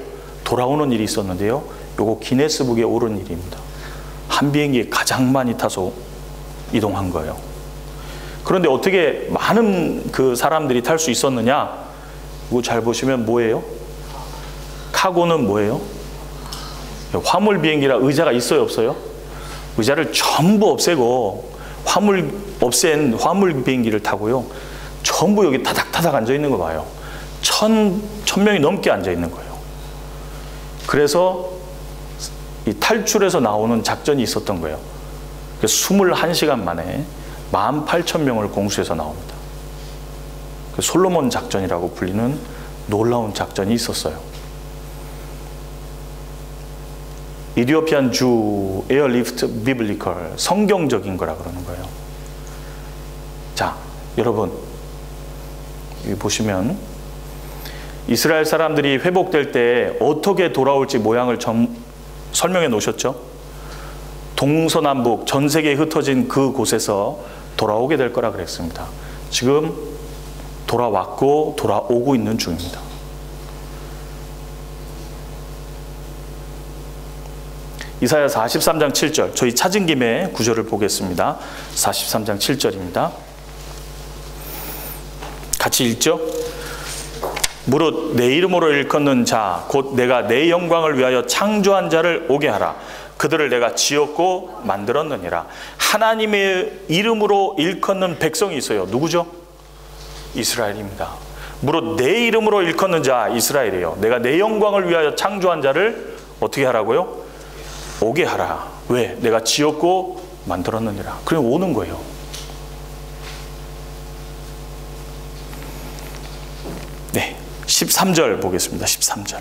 돌아오는 일이 있었는데요. 요거 기네스북에 오른 일입니다. 한 비행기에 가장 많이 타서 이동한 거예요. 그런데 어떻게 많은 그 사람들이 탈 수 있었느냐? 이거 잘 보시면 뭐예요? 카고는 뭐예요? 화물 비행기라 의자가 있어요, 없어요? 의자를 전부 없애고 없앤 화물 비행기를 타고요. 전부 여기 타닥타닥 앉아 있는 거 봐요. 천 명이 넘게 앉아 있는 거예요. 그래서 이 탈출해서 나오는 작전이 있었던 거예요. 21시간 만에 18,000명을 공수해서 나옵니다. 솔로몬 작전이라고 불리는 놀라운 작전이 있었어요. 이디오피안 주 에어리프트 비블리컬, 성경적인 거라 그러는 거예요. 자, 여러분 여기 보시면 이스라엘 사람들이 회복될 때 어떻게 돌아올지 모양을 설명해 놓으셨죠? 동서남북 전 세계에 흩어진 그 곳에서 돌아오게 될 거라 그랬습니다. 지금 돌아왔고 돌아오고 있는 중입니다. 이사야 43장 7절, 저희 찾은 김에 구절을 보겠습니다. 43장 7절입니다. 같이 읽죠? 무릇 내 이름으로 일컫는 자, 곧 내가 내 영광을 위하여 창조한 자를 오게 하라. 그들을 내가 지었고 만들었느니라. 하나님의 이름으로 일컫는 백성이 있어요. 누구죠? 이스라엘입니다. 무릇 내 이름으로 일컫는 자, 이스라엘이에요. 내가 내 영광을 위하여 창조한 자를 어떻게 하라고요? 오게 하라. 왜? 내가 지었고 만들었느니라. 그냥 오는 거예요. 네, 13절 보겠습니다. 13절.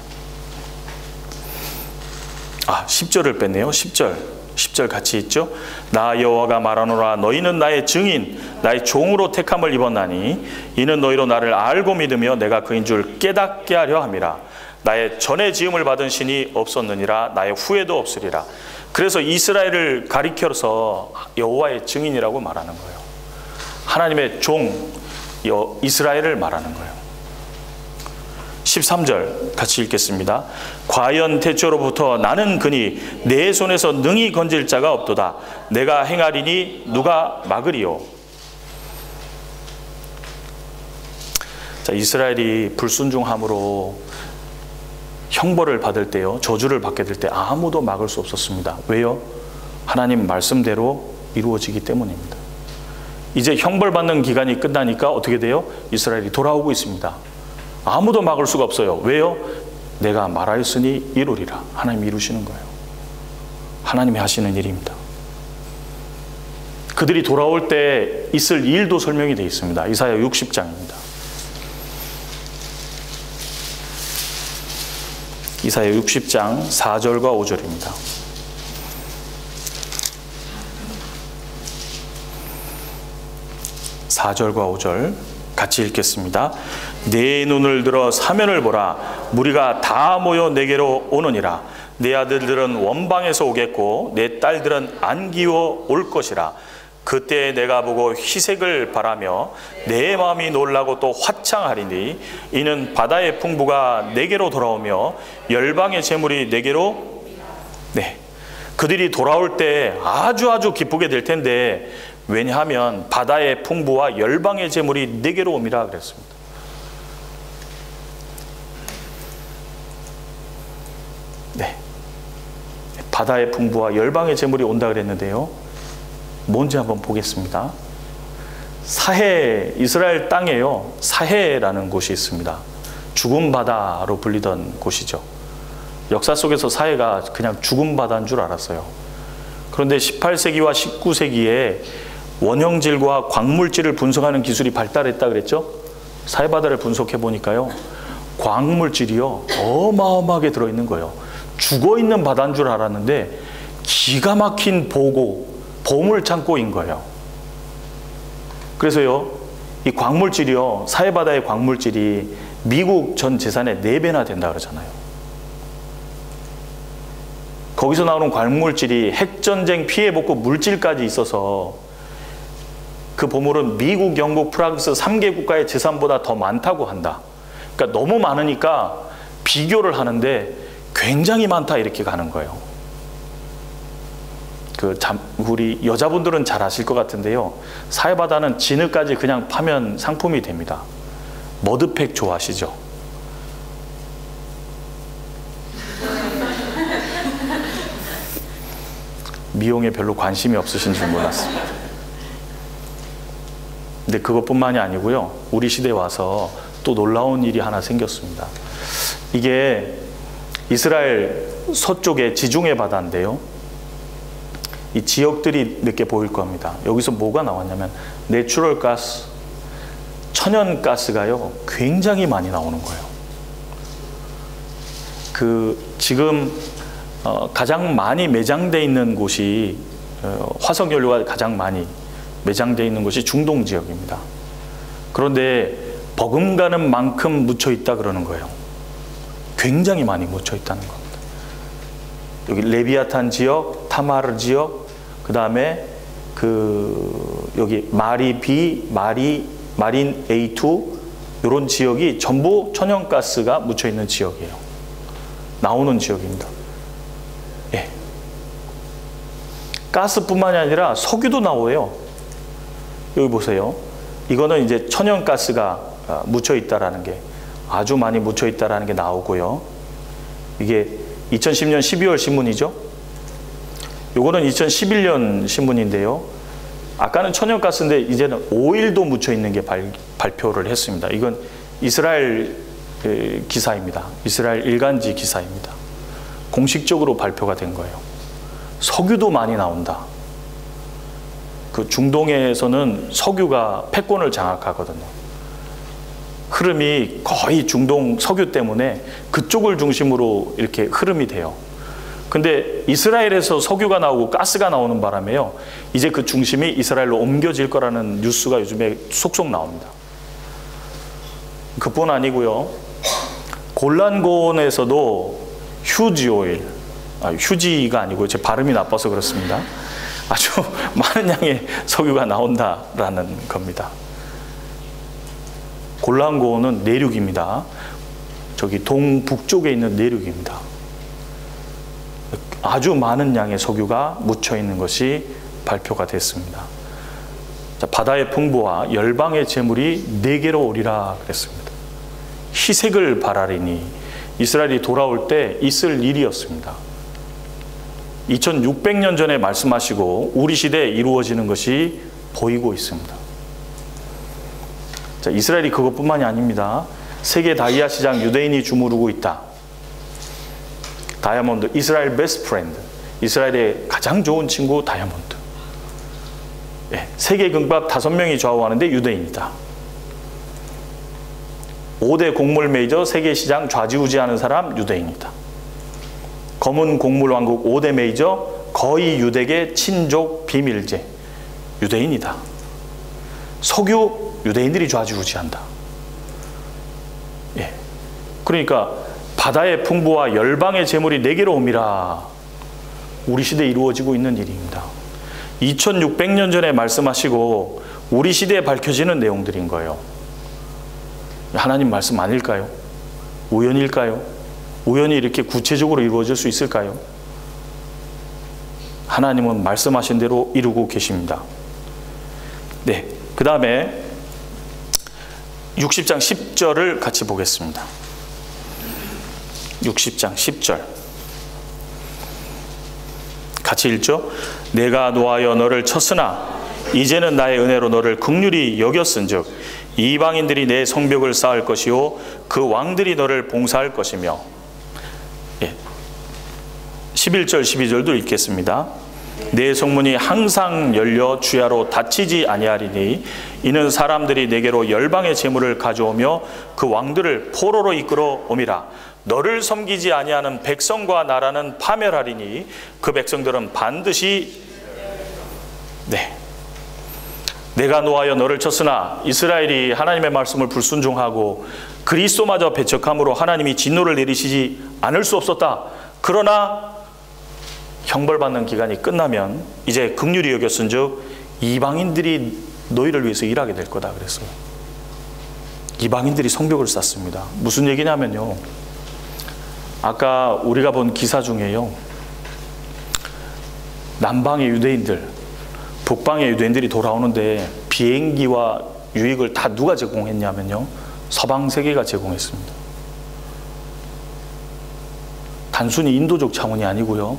10절을 뺐네요. 10절 같이 있죠? 나 여호와가 말하노라. 너희는 나의 증인, 나의 종으로 택함을 입었나니 이는 너희로 나를 알고 믿으며 내가 그인 줄 깨닫게 하려 함이라. 나의 전에 지음을 받은 신이 없었느니라. 나의 후에도 없으리라. 그래서 이스라엘을 가리켜서 여호와의 증인이라고 말하는 거예요. 하나님의 종 이스라엘을 말하는 거예요. 13절 같이 읽겠습니다. 과연 태초로부터 나는 그니 내 손에서 능히 건질 자가 없도다. 내가 행하리니 누가 막으리요. 자, 이스라엘이 불순종함으로 형벌을 받을 때요, 저주를 받게 될 때 아무도 막을 수 없었습니다. 왜요? 하나님 말씀대로 이루어지기 때문입니다. 이제 형벌 받는 기간이 끝나니까 어떻게 돼요? 이스라엘이 돌아오고 있습니다. 아무도 막을 수가 없어요. 왜요? 내가 말하였으니 이루리라. 하나님이 이루시는 거예요. 하나님이 하시는 일입니다. 그들이 돌아올 때 있을 일도 설명이 되어 있습니다. 이사야 60장입니다. 이사야 60장 4절과 5절입니다. (4절과 5절) 같이 읽겠습니다. 내 눈을 들어 사면을 보라. 무리가 다 모여 내게로 오느니라. 내 아들들은 원방에서 오겠고 내 딸들은 안기워 올 것이라. 그때 내가 보고 희색을 바라며 내 마음이 놀라고 또 화창하리니 이는 바다의 풍부가 내게로 돌아오며 열방의 재물이 내게로 그들이 돌아올 때 아주 기쁘게 될 텐데, 왜냐하면 바다의 풍부와 열방의 재물이 내게로 옴이라 그랬습니다. 바다의 풍부와 열방의 재물이 온다 그랬는데요, 뭔지 한번 보겠습니다. 사해, 이스라엘 땅에요, 사해라는 곳이 있습니다. 죽은 바다로 불리던 곳이죠. 역사 속에서 사해가 그냥 죽은 바다인 줄 알았어요. 그런데 18세기와 19세기에 원형질과 광물질을 분석하는 기술이 발달했다 그랬죠. 사해바다를 분석해 보니까요, 광물질이요 어마어마하게 들어있는 거예요. 죽어있는 바다인 줄 알았는데 기가 막힌 보물창고인 거예요. 그래서요, 이 광물질이요, 사해바다의 광물질이 미국 전 재산의 4배나 된다 그러잖아요. 거기서 나오는 광물질이 핵전쟁 피해복구 물질까지 있어서 그 보물은 미국, 영국, 프랑스 3개 국가의 재산보다 더 많다고 한다. 그러니까 너무 많으니까 비교를 하는데 굉장히 많다 이렇게 가는 거예요. 우리 여자분들은 잘 아실 것 같은데요. 사해바다는 진흙까지 그냥 파면 상품이 됩니다. 머드팩 좋아하시죠? 미용에 별로 관심이 없으신 줄 몰랐습니다. 근데 그것뿐만이 아니고요. 우리 시대에 와서 또 놀라운 일이 하나 생겼습니다. 이게 이스라엘 서쪽의 지중해 바다인데요. 이 지역들이 몇 개 보일 겁니다. 여기서 뭐가 나왔냐면 내추럴 가스, 천연 가스가요 굉장히 많이 나오는 거예요. 지금 가장 많이 매장되어 있는 곳이 화석연료가 가장 많이 매장되어 있는 곳이 중동 지역입니다. 그런데 버금가는 만큼 묻혀 있다 그러는 거예요. 굉장히 많이 묻혀 있다는 겁니다. 여기 레비아탄 지역, 타마르 지역, 그 다음에 여기 마리 B, 마린 A2 이런 지역이 전부 천연가스가 묻혀 있는 지역이에요. 나오는 지역입니다. 예. 가스뿐만이 아니라 석유도 나와요. 여기 보세요. 이거는 이제 천연가스가 묻혀 있다라는 게 아주 많이 묻혀 있다라는 게 나오고요. 이게 2010년 12월 신문이죠. 요거는 2011년 신문인데요. 아까는 천연가스인데 이제는 오일도 묻혀 있는 게 발표를 했습니다. 이건 이스라엘 기사입니다. 이스라엘 일간지 기사입니다. 공식적으로 발표가 된 거예요. 석유도 많이 나온다. 중동에서는 석유가 패권을 장악하거든요. 흐름이 거의 중동 석유 때문에 그쪽을 중심으로 이렇게 흐름이 돼요. 근데 이스라엘에서 석유가 나오고 가스가 나오는 바람에요. 이제 그 중심이 이스라엘로 옮겨질 거라는 뉴스가 요즘에 속속 나옵니다. 그뿐 아니고요. 골란고원에서도 휴지 오일, 휴지가 아니고 제 발음이 나빠서 그렇습니다. 아주 많은 양의 석유가 나온다라는 겁니다. 골란고원은 내륙입니다. 저기 동북쪽에 있는 내륙입니다. 아주 많은 양의 석유가 묻혀 있는 것이 발표가 됐습니다. 자, 바다의 풍부와 열방의 재물이 내게로 오리라 그랬습니다. 희색을 바라리니 이스라엘이 돌아올 때 있을 일이었습니다. 2600년 전에 말씀하시고 우리 시대에 이루어지는 것이 보이고 있습니다. 자, 이스라엘이 그것뿐만이 아닙니다. 세계 다이아 시장 유대인이 주무르고 있다. 다이아몬드, 이스라엘 베스트 프렌드, 이스라엘의 가장 좋은 친구 다이아몬드. 예, 세계 금밥 5명이 좌우하는데 유대인이다. 5대 곡물 메이저 세계 시장 좌지우지하는 사람 유대인이다. 검은 곡물 왕국 5대 메이저 거의 유대계 친족 비밀제 유대인이다. 석유 유대인들이 좌지우지한다. 예, 그러니까 바다의 풍부와 열방의 재물이 내게로 옴이라. 우리 시대에 이루어지고 있는 일입니다. 2600년 전에 말씀하시고 우리 시대에 밝혀지는 내용들인 거예요. 하나님 말씀 아닐까요? 우연일까요? 우연히 이렇게 구체적으로 이루어질 수 있을까요? 하나님은 말씀하신 대로 이루고 계십니다. 네, 그 다음에 60장 10절을 같이 보겠습니다. 60장 10절 같이 읽죠. 내가 노하여 너를 쳤으나 이제는 나의 은혜로 너를 긍휼히 여겼은즉 이방인들이 내 성벽을 쌓을 것이요 그 왕들이 너를 봉사할 것이며. 예. 11절 12절도 읽겠습니다. 내 성문이 항상 열려 주야로 닫히지 아니하리니 이는 사람들이 내게로 열방의 재물을 가져오며 그 왕들을 포로로 이끌어 옴이라. 너를 섬기지 아니하는 백성과 나라는 파멸하리니 그 백성들은 반드시 내가 노하여 너를 쳤으나 이스라엘이 하나님의 말씀을 불순종하고 그리스도마저 배척함으로 하나님이 진노를 내리시지 않을 수 없었다. 그러나 형벌받는 기간이 끝나면 이제 긍휼히 여겼은즉 이방인들이 너희를 위해서 일하게 될 거다 그랬어요. 이방인들이 성벽을 쌓습니다. 무슨 얘기냐면요, 아까 우리가 본 기사 중에요, 남방의 유대인들, 북방의 유대인들이 돌아오는데 비행기와 유익을 다 누가 제공했냐면요, 서방 세계가 제공했습니다. 단순히 인도적 차원이 아니고요,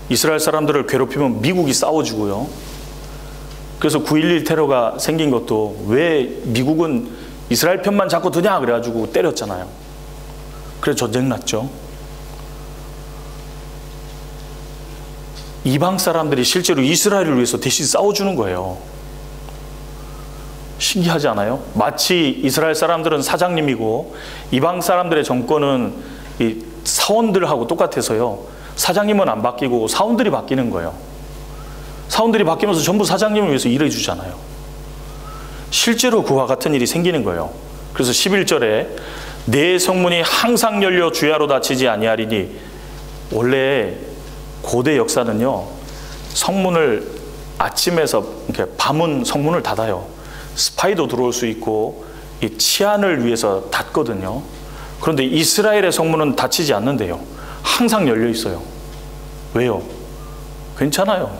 이스라엘 사람들을 괴롭히면 미국이 싸워주고요. 그래서 9.11 테러가 생긴 것도 왜 미국은 이스라엘 편만 자꾸 드냐 그래가지고 때렸잖아요. 그래서 전쟁 났죠. 이방 사람들이 실제로 이스라엘을 위해서 대신 싸워주는 거예요. 신기하지 않아요? 마치 이스라엘 사람들은 사장님이고 이방 사람들의 정권은 이 사원들하고 똑같아서요, 사장님은 안 바뀌고 사원들이 바뀌는 거예요. 사원들이 바뀌면서 전부 사장님을 위해서 일해 주잖아요. 실제로 그와 같은 일이 생기는 거예요. 그래서 11절에 내 성문이 항상 열려 주야로 닫히지 아니하리니, 원래 고대 역사는요, 성문을 아침에서 이렇게 밤은 성문을 닫아요. 스파이도 들어올 수 있고 이 치안을 위해서 닫거든요. 그런데 이스라엘의 성문은 닫히지 않는데요, 항상 열려 있어요. 왜요? 괜찮아요.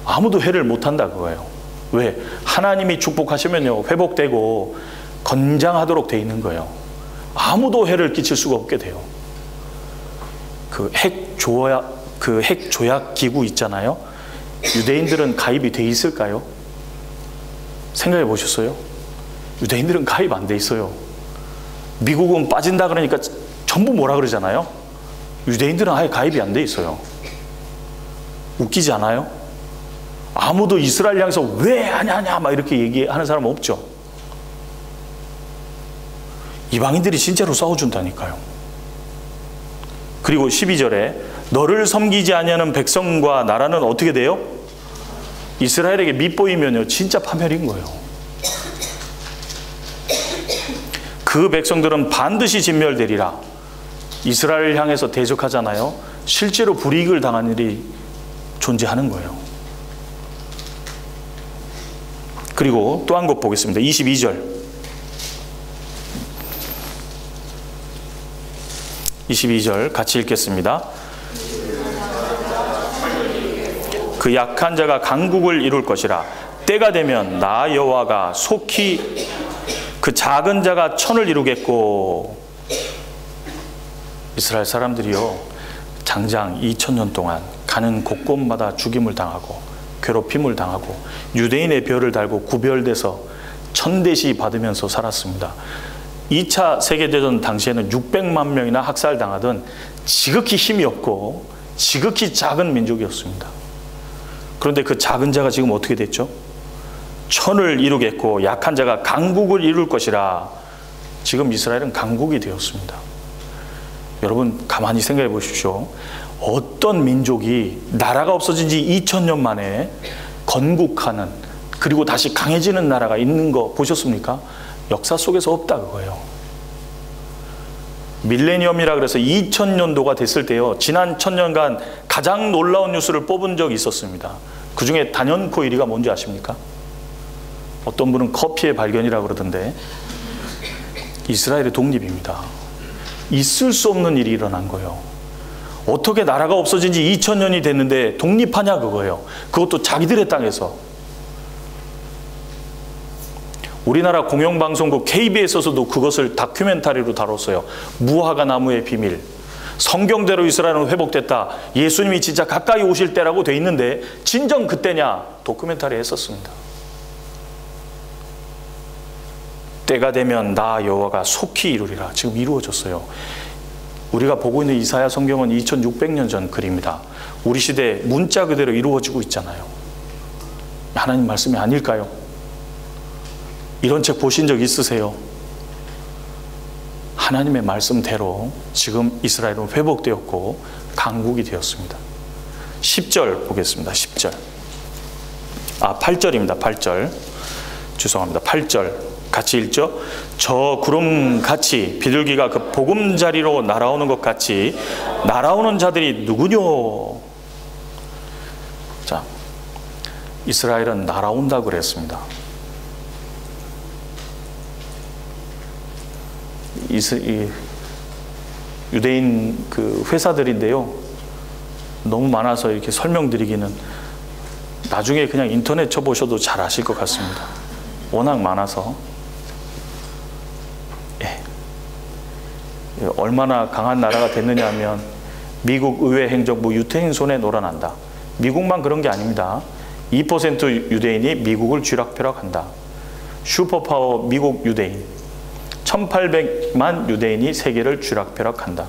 아무도 해를 못한다 그거예요. 왜? 하나님이 축복하시면요, 회복되고 건장하도록 돼 있는 거예요. 아무도 해를 끼칠 수가 없게 돼요. 그 핵 조약 기구 있잖아요. 유대인들은 가입이 돼 있을까요? 생각해 보셨어요? 유대인들은 가입 안 돼 있어요. 미국은 빠진다 그러니까 전부 뭐라 그러잖아요. 유대인들은 아예 가입이 안 돼 있어요. 웃기지 않아요? 아무도 이스라엘 향해서 왜 하냐냐 막 이렇게 얘기하는 사람 없죠. 이방인들이 진짜로 싸워준다니까요. 그리고 12절에 너를 섬기지 아니하는 백성과 나라는 어떻게 돼요? 이스라엘에게 밑보이면요, 진짜 파멸인 거예요. 그 백성들은 반드시 진멸되리라. 이스라엘을 향해서 대적하잖아요. 실제로 불이익을 당한 일이 존재하는 거예요. 그리고 또 한 곳 보겠습니다. 22절. 22절 같이 읽겠습니다. 그 약한 자가 강국을 이룰 것이라. 때가 되면 나 여호와가 속히 그 작은 자가 천을 이루겠고. 이스라엘 사람들이요, 장장 2000년 동안 가는 곳곳마다 죽임을 당하고 괴롭힘을 당하고 유대인의 별을 달고 구별돼서 천대시 받으면서 살았습니다. 2차 세계대전 당시에는 600만 명이나 학살당하던 지극히 힘이 없고 지극히 작은 민족이었습니다. 그런데 그 작은 자가 지금 어떻게 됐죠? 천을 이루겠고 약한 자가 강국을 이룰 것이라. 지금 이스라엘은 강국이 되었습니다. 여러분 가만히 생각해 보십시오. 어떤 민족이 나라가 없어진 지 2000년 만에 건국하는, 그리고 다시 강해지는 나라가 있는 거 보셨습니까? 역사 속에서 없다 그거예요. 밀레니엄이라 그래서 2000년도가 됐을 때요, 지난 1000년간 가장 놀라운 뉴스를 뽑은 적이 있었습니다. 그 중에 단연코 1위가 뭔지 아십니까? 어떤 분은 커피의 발견이라고 그러던데 이스라엘의 독립입니다. 있을 수 없는 일이 일어난 거예요. 어떻게 나라가 없어진 지 2000년이 됐는데 독립하냐 그거예요. 그것도 자기들의 땅에서. 우리나라 공영방송국 KBS에서도 그것을 다큐멘터리로 다뤘어요. 무화과 나무의 비밀. 성경대로 이스라엘은 회복됐다. 예수님이 진짜 가까이 오실 때라고 돼 있는데 진정 그때냐? 다큐멘터리 했었습니다. 때가 되면 나 여호와가 속히 이루리라. 지금 이루어졌어요. 우리가 보고 있는 이사야 성경은 2600년 전 글입니다. 우리 시대에 문자 그대로 이루어지고 있잖아요. 하나님 말씀이 아닐까요? 이런 책 보신 적 있으세요? 하나님의 말씀대로 지금 이스라엘은 회복되었고 강국이 되었습니다. 10절 보겠습니다. 10절. 8절입니다. 8절. 죄송합니다. 8절. 같이 읽죠. 저 구름같이 비둘기가 그 보금자리로 날아오는 것 같이 날아오는 자들이 누구뇨? 자, 이스라엘은 날아온다고 그랬습니다. 유대인 그 회사들인데요, 너무 많아서 이렇게 설명드리기는, 나중에 그냥 인터넷 쳐보셔도 잘 아실 것 같습니다. 워낙 많아서. 예. 얼마나 강한 나라가 됐느냐 하면 미국 의회 행정부 유태인 손에 놀아난다. 미국만 그런 게 아닙니다. 2% 유대인이 미국을 쥐락펴락한다. 슈퍼파워 미국 유대인. 1800만 유대인이 세계를 쥐락펴락한다.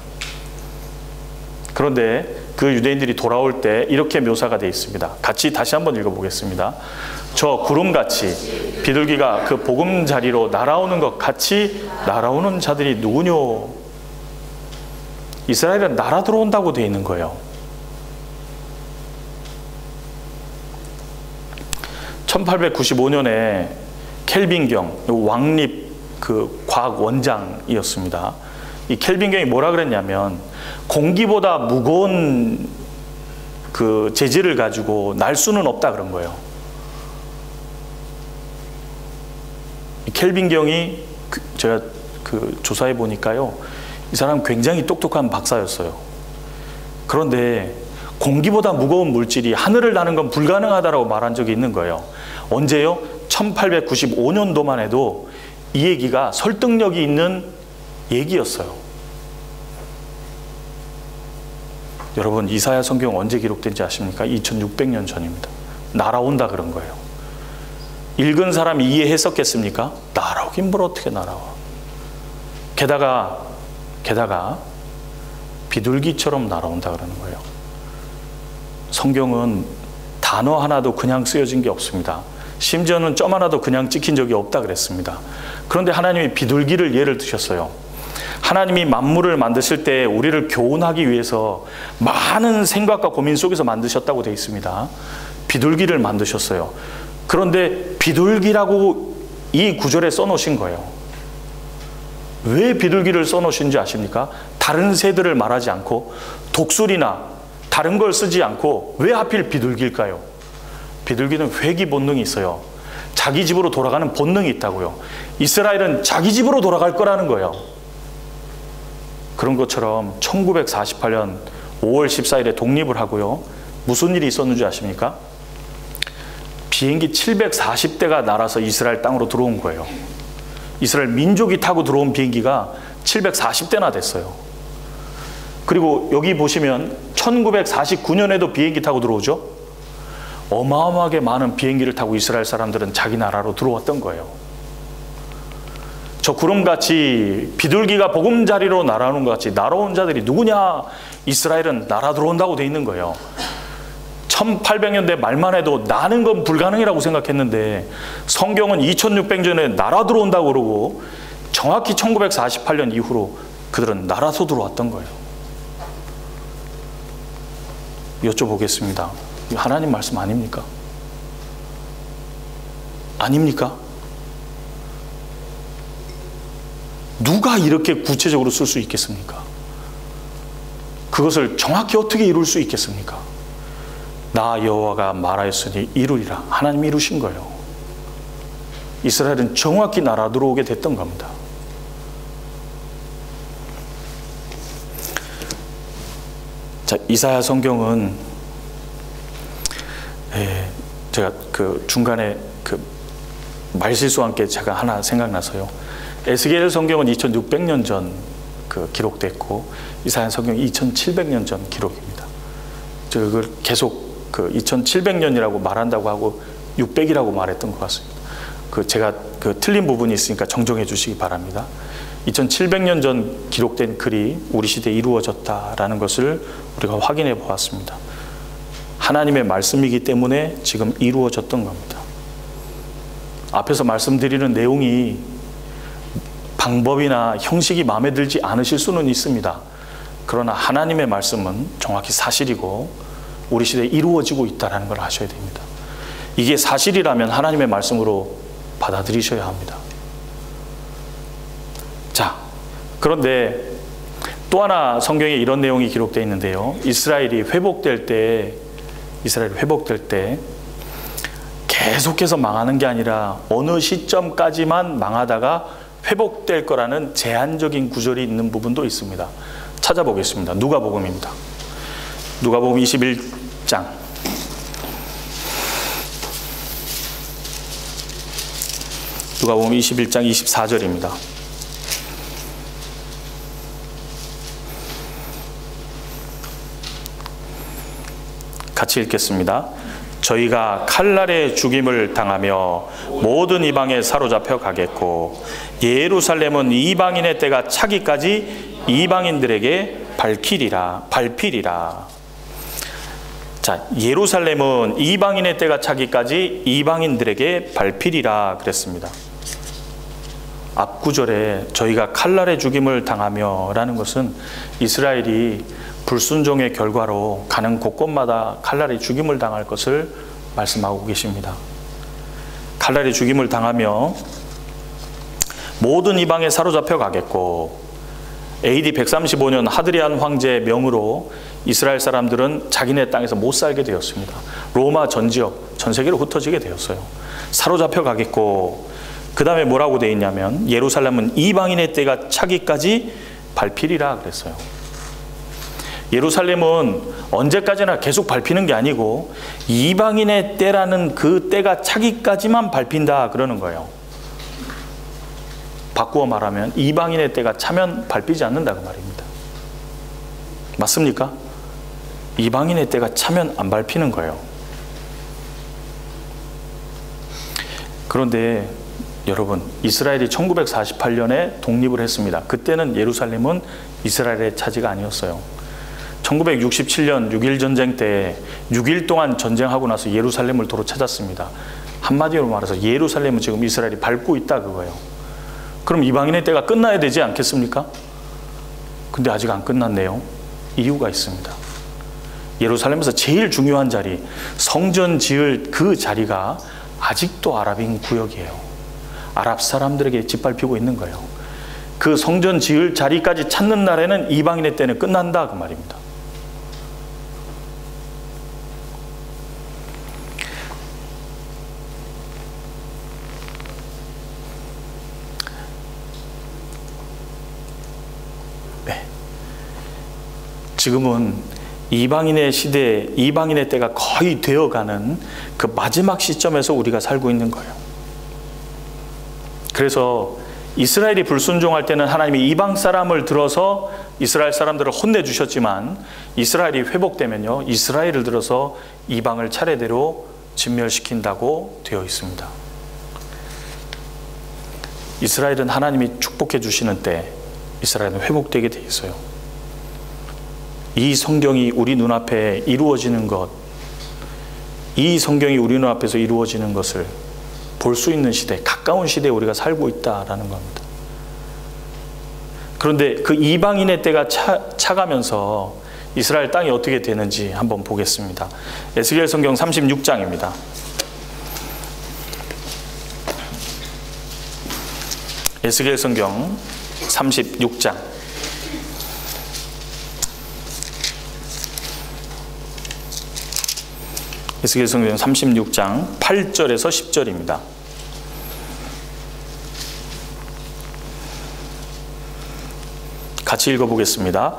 그런데 그 유대인들이 돌아올 때 이렇게 묘사가 되어 있습니다. 같이 다시 한번 읽어보겠습니다. 저 구름같이 비둘기가 그 보금자리로 날아오는 것 같이 날아오는 자들이 누구뇨? 이스라엘은 날아 들어온다고 되어 있는 거예요. 1895년에 켈빈경, 왕립 그 과학 원장이었습니다. 이 켈빈경이 뭐라 그랬냐면, 공기보다 무거운 그 재질을 가지고 날 수는 없다 그런 거예요. 이 켈빈경이 제가 그 조사해 보니까요, 이 사람 굉장히 똑똑한 박사였어요. 그런데 공기보다 무거운 물질이 하늘을 나는 건 불가능하다라고 말한 적이 있는 거예요. 언제요? 1895년도만 해도 이 얘기가 설득력이 있는 얘기였어요. 여러분, 이사야 성경 언제 기록된지 아십니까? 2600년 전입니다. 날아온다 그런 거예요. 읽은 사람이 이해했었겠습니까? 날아오긴 뭘 어떻게 날아와. 게다가 비둘기처럼 날아온다 그러는 거예요. 성경은 단어 하나도 그냥 쓰여진 게 없습니다. 심지어는 점 하나도 그냥 찍힌 적이 없다 그랬습니다. 그런데 하나님이 비둘기를 예를 드셨어요. 하나님이 만물을 만드실 때 우리를 교훈하기 위해서 많은 생각과 고민 속에서 만드셨다고 되어 있습니다. 비둘기를 만드셨어요. 그런데 비둘기라고 이 구절에 써놓으신 거예요. 왜 비둘기를 써놓으신지 아십니까? 다른 새들을 말하지 않고 독수리나 다른 걸 쓰지 않고 왜 하필 비둘기일까요? 비둘기는 회귀 본능이 있어요. 자기 집으로 돌아가는 본능이 있다고요. 이스라엘은 자기 집으로 돌아갈 거라는 거예요. 그런 것처럼 1948년 5월 14일에 독립을 하고요. 무슨 일이 있었는지 아십니까? 비행기 740대가 날아서 이스라엘 땅으로 들어온 거예요. 이스라엘 민족이 타고 들어온 비행기가 740대나 됐어요. 그리고 여기 보시면 1949년에도 비행기 타고 들어오죠. 어마어마하게 많은 비행기를 타고 이스라엘 사람들은 자기 나라로 들어왔던 거예요. 저 구름같이 비둘기가 보금자리로 날아오는 것 같이 날아온 자들이 누구냐? 이스라엘은 날아 들어온다고 돼 있는 거예요. 1800년대 말만 해도 나는 건 불가능이라고 생각했는데 성경은 2600년에 날아 들어온다고 그러고 정확히 1948년 이후로 그들은 날아서 들어왔던 거예요. 여쭤보겠습니다. 하나님 말씀 아닙니까? 아닙니까? 누가 이렇게 구체적으로 쓸 수 있겠습니까? 그것을 정확히 어떻게 이룰 수 있겠습니까? 나 여호와가 말하였으니 이루리라. 하나님이 이루신 거예요. 이스라엘은 정확히 날아 들어오게 됐던 겁니다. 자, 이사야 성경은 제가 그 중간에 그 말실수와 함께 제가 하나 생각나서요. 에스겔 성경은 2600년 전 그 기록됐고 이사야 성경은 2700년 전 기록입니다. 제가 그걸 계속 그 2700년이라고 말한다고 하고 600이라고 말했던 것 같습니다. 그 제가 그 틀린 부분이 있으니까 정정해 주시기 바랍니다. 2700년 전 기록된 글이 우리 시대에 이루어졌다라는 것을 우리가 확인해 보았습니다. 하나님의 말씀이기 때문에 지금 이루어졌던 겁니다. 앞에서 말씀드리는 내용이 방법이나 형식이 마음에 들지 않으실 수는 있습니다. 그러나 하나님의 말씀은 정확히 사실이고 우리 시대에 이루어지고 있다는 걸 아셔야 됩니다. 이게 사실이라면 하나님의 말씀으로 받아들이셔야 합니다. 자, 그런데 또 하나 성경에 이런 내용이 기록되어 있는데요. 이스라엘이 회복될 때 계속해서 망하는 게 아니라 어느 시점까지만 망하다가 회복될 거라는 제한적인 구절이 있는 부분도 있습니다. 찾아보겠습니다. 누가복음입니다. 누가복음 21장 누가복음 21장 24절입니다. 같이 읽겠습니다. 저희가 칼날의 죽임을 당하며 모든 이방에 사로잡혀 가겠고 예루살렘은 이방인의 때가 차기까지 이방인들에게 밟히리라. 자, 예루살렘은 이방인의 때가 차기까지 이방인들에게 밟히리라 그랬습니다. 앞 구절에 저희가 칼날의 죽임을 당하며 라는 것은 이스라엘이 불순종의 결과로 가는 곳곳마다 칼날의 죽임을 당할 것을 말씀하고 계십니다. 칼날의 죽임을 당하며 모든 이방에 사로잡혀 가겠고, AD 135년 하드리안 황제의 명으로 이스라엘 사람들은 자기네 땅에서 못 살게 되었습니다. 로마 전 지역, 전 세계로 흩어지게 되었어요. 사로잡혀 가겠고, 그 다음에 뭐라고 되어 있냐면 예루살렘은 이방인의 때가 차기까지 밟히리라 그랬어요. 예루살렘은 언제까지나 계속 밟히는 게 아니고 이방인의 때라는 그 때가 차기까지만 밟힌다 그러는 거예요. 바꾸어 말하면 이방인의 때가 차면 밟히지 않는다 그 말입니다. 맞습니까? 이방인의 때가 차면 안 밟히는 거예요. 그런데 여러분, 이스라엘이 1948년에 독립을 했습니다. 그때는 예루살렘은 이스라엘의 차지가 아니었어요. 1967년 6.1 전쟁 때 6일 동안 전쟁하고 나서 예루살렘을 도로 찾았습니다. 한마디로 말해서 예루살렘은 지금 이스라엘이 밟고 있다 그거예요. 그럼 이방인의 때가 끝나야 되지 않겠습니까? 근데 아직 안 끝났네요. 이유가 있습니다. 예루살렘에서 제일 중요한 자리, 성전 지을 그 자리가 아직도 아랍인 구역이에요. 아랍 사람들에게 짓밟히고 있는 거예요. 그 성전 지을 자리까지 찾는 날에는 이방인의 때는 끝난다 그 말입니다. 네. 지금은 이방인의 시대, 이방인의 때가 거의 되어가는 그 마지막 시점에서 우리가 살고 있는 거예요. 그래서 이스라엘이 불순종할 때는 하나님이 이방 사람을 들어서 이스라엘 사람들을 혼내주셨지만, 이스라엘이 회복되면요, 이스라엘을 들어서 이방을 차례대로 진멸시킨다고 되어 있습니다. 이스라엘은 하나님이 축복해 주시는 때 이스라엘은 회복되게 돼 있어요. 이 성경이 우리 눈앞에 이루어지는 것, 이 성경이 우리 눈앞에서 이루어지는 것을 볼 수 있는 시대, 가까운 시대에 우리가 살고 있다라는 겁니다. 그런데 그 이방인의 때가 차가면서 이스라엘 땅이 어떻게 되는지 한번 보겠습니다. 에스겔 성경 36장입니다. 에스겔 성경 36장. 에스겔 성경 36장 8절에서 10절입니다. 같이 읽어보겠습니다.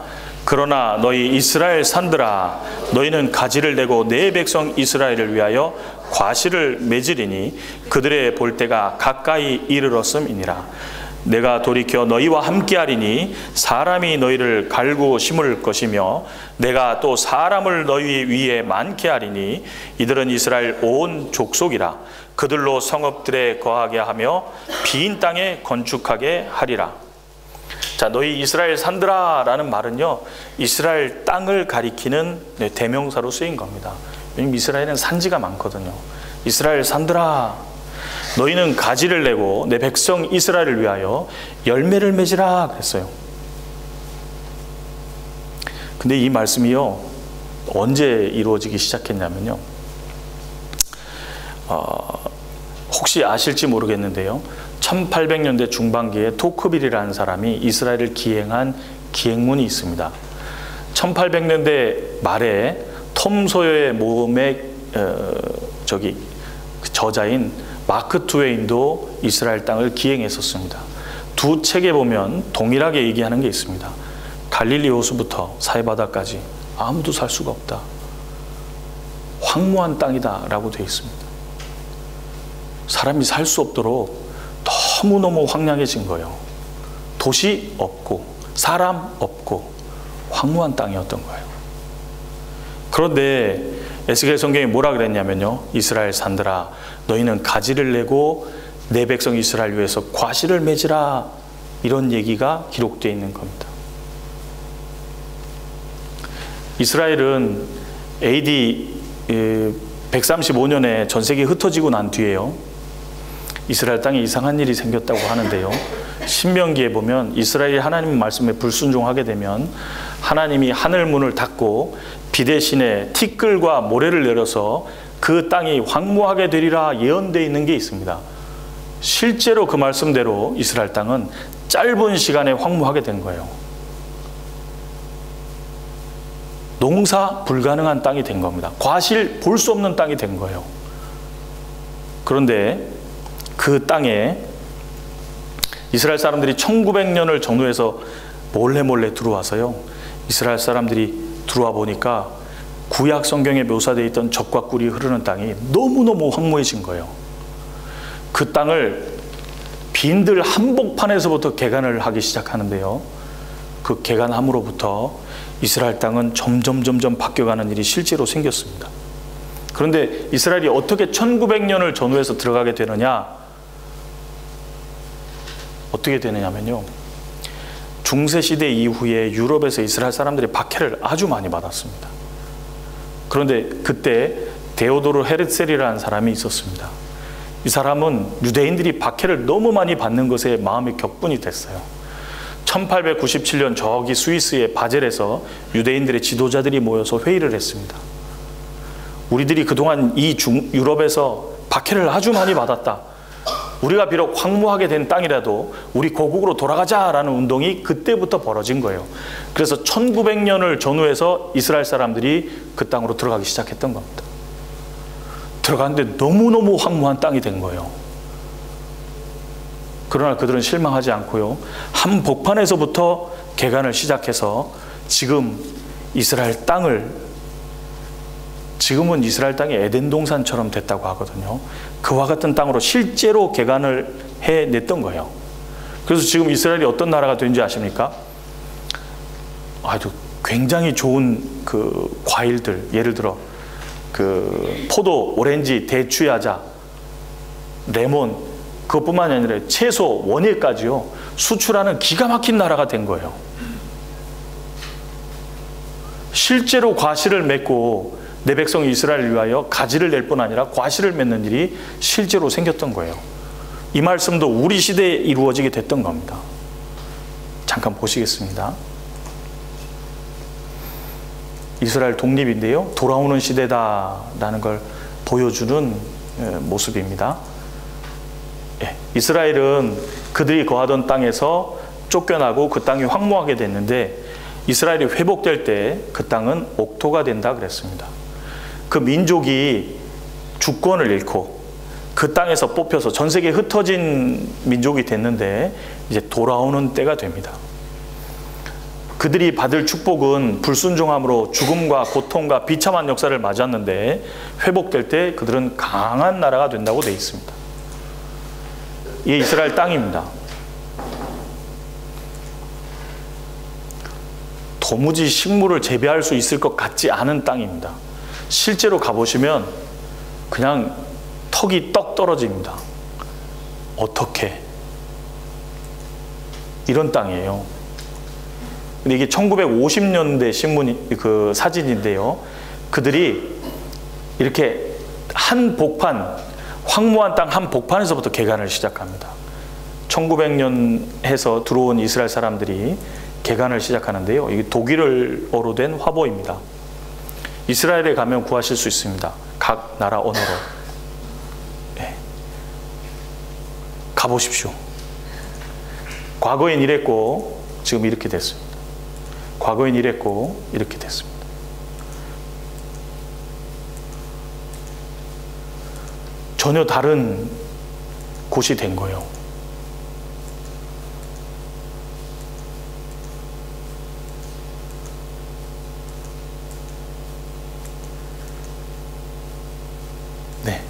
그러나 너희 이스라엘 산들아, 너희는 가지를 내고 내 백성 이스라엘을 위하여 과실을 맺으리니 그들의 볼 때가 가까이 이르렀음이니라. 내가 돌이켜 너희와 함께하리니 사람이 너희를 갈고 심을 것이며 내가 또 사람을 너희 위에 많게 하리니 이들은 이스라엘 온 족속이라. 그들로 성읍들에 거하게 하며 빈 땅에 건축하게 하리라. 자, 너희 이스라엘 산들아 라는 말은요, 이스라엘 땅을 가리키는 대명사로 쓰인 겁니다. 왜냐하면 이스라엘은 산지가 많거든요. 이스라엘 산들아, 너희는 가지를 내고 내 백성 이스라엘을 위하여 열매를 맺으라 그랬어요. 근데 이 말씀이요, 언제 이루어지기 시작했냐면요, 혹시 아실지 모르겠는데요, 1800년대 중반기에 토크빌이라는 사람이 이스라엘을 기행한 기행문이 있습니다. 1800년대 말에 톰 소여의 모험의 저자인 마크 트웨인도 이스라엘 땅을 기행했었습니다. 두 책에 보면 동일하게 얘기하는 게 있습니다. 갈릴리 호수부터 사해바다까지 아무도 살 수가 없다. 황무한 땅이다 라고 되어 있습니다. 사람이 살 수 없도록 너무너무 황량해진 거예요. 도시 없고 사람 없고 황무한 땅이었던 거예요. 그런데 에스겔 성경이 뭐라 그랬냐면요, 이스라엘 산들아 너희는 가지를 내고 내 백성 이스라엘 위해서 과실을 맺으라, 이런 얘기가 기록되어 있는 겁니다. 이스라엘은 AD 135년에 전세계에 흩어지고 난 뒤에요, 이스라엘 땅에 이상한 일이 생겼다고 하는데요, 신명기에 보면 이스라엘이 하나님 말씀에 불순종하게 되면 하나님이 하늘 문을 닫고 비 대신에 티끌과 모래를 내려서 그 땅이 황무하게 되리라 예언되어 있는 게 있습니다. 실제로 그 말씀대로 이스라엘 땅은 짧은 시간에 황무하게 된 거예요. 농사 불가능한 땅이 된 겁니다. 과실 볼 수 없는 땅이 된 거예요. 그런데 그 땅에 이스라엘 사람들이 1900년을 전후해서 몰래 들어와서요, 이스라엘 사람들이 들어와 보니까 구약 성경에 묘사되어 있던 젖과 꿀이 흐르는 땅이 너무너무 황무해진 거예요. 그 땅을 빈들 한복판에서부터 개간을 하기 시작하는데요, 그 개간함으로부터 이스라엘 땅은 점점 바뀌어가는 일이 실제로 생겼습니다. 그런데 이스라엘이 어떻게 1900년을 전후해서 들어가게 되느냐, 어떻게 되느냐면요, 중세시대 이후에 유럽에서 이스라엘 사람들이 박해를 아주 많이 받았습니다. 그런데 그때 데오도르 헤르셀이라는 사람이 있었습니다. 이 사람은 유대인들이 박해를 너무 많이 받는 것에 마음이 격분이 됐어요. 1897년 저기 스위스의 바젤에서 유대인들의 지도자들이 모여서 회의를 했습니다. 우리들이 그동안 유럽에서 박해를 아주 많이 받았다. 우리가 비록 황무하게 된 땅이라도 우리 고국으로 돌아가자라는 운동이 그때부터 벌어진 거예요. 그래서 1900년을 전후해서 이스라엘 사람들이 그 땅으로 들어가기 시작했던 겁니다. 들어갔는데 너무너무 황무한 땅이 된 거예요. 그러나 그들은 실망하지 않고요, 한 복판에서부터 개간을 시작해서 지금은 이스라엘 땅이 에덴 동산처럼 됐다고 하거든요. 그와 같은 땅으로 실제로 개간을 해냈던 거예요. 그래서 지금 이스라엘이 어떤 나라가 된지 아십니까? 아주 굉장히 좋은 그 과일들, 예를 들어 그 포도, 오렌지, 대추야자, 레몬, 그것뿐만이 아니라 채소, 원예까지요 수출하는 기가 막힌 나라가 된 거예요. 실제로 과실을 맺고 내 백성 이스라엘을 위하여 가지를 낼 뿐 아니라 과실을 맺는 일이 실제로 생겼던 거예요. 이 말씀도 우리 시대에 이루어지게 됐던 겁니다. 잠깐 보시겠습니다. 이스라엘 독립인데요, 돌아오는 시대다라는 걸 보여주는 모습입니다. 이스라엘은 그들이 거하던 땅에서 쫓겨나고 그 땅이 황무하게 됐는데, 이스라엘이 회복될 때 그 땅은 옥토가 된다 그랬습니다. 그 민족이 주권을 잃고 그 땅에서 뽑혀서 전 세계에 흩어진 민족이 됐는데 이제 돌아오는 때가 됩니다. 그들이 받을 축복은 불순종함으로 죽음과 고통과 비참한 역사를 맞았는데, 회복될 때 그들은 강한 나라가 된다고 되어 있습니다. 이게 이스라엘 땅입니다. 도무지 식물을 재배할 수 있을 것 같지 않은 땅입니다. 실제로 가보시면 그냥 턱이 떡 떨어집니다. 어떻게? 이런 땅이에요. 근데 이게 1950년대 그 사진인데요, 그들이 이렇게 한 복판, 황무한 땅 한 복판에서부터 개간을 시작합니다. 1900년 해서 들어온 이스라엘 사람들이 개간을 시작하는데요, 이게 독일어로 된 화보입니다. 이스라엘에 가면 구하실 수 있습니다. 각 나라 언어로. 네. 가보십시오. 과거엔 이랬고 지금 이렇게 됐습니다. 과거엔 이랬고 이렇게 됐습니다. 전혀 다른 곳이 된 거예요. 네.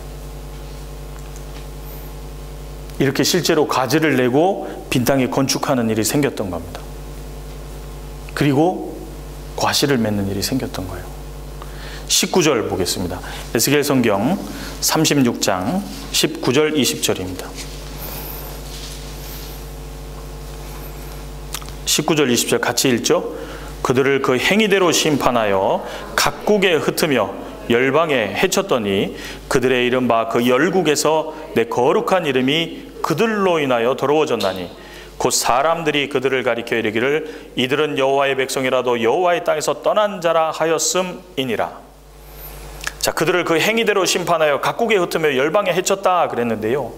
이렇게 실제로 과제를 내고 빈 땅에 건축하는 일이 생겼던 겁니다. 그리고 과실을 맺는 일이 생겼던 거예요. 19절 보겠습니다. 에스겔 성경 36장 19절 20절입니다. 19절 20절 같이 읽죠. 그들을 그 행위대로 심판하여 각국에 흩으며 열방에 해쳤더니 그들의 이른바 그 열국에서 내 거룩한 이름이 그들로 인하여 더러워졌나니 곧 사람들이 그들을 가리켜 이르기를 이들은 여호와의 백성이라도 여호와의 땅에서 떠난 자라 하였음이니라. 자, 그들을 그 행위대로 심판하여 각국에 흩으며 열방에 해쳤다 그랬는데요.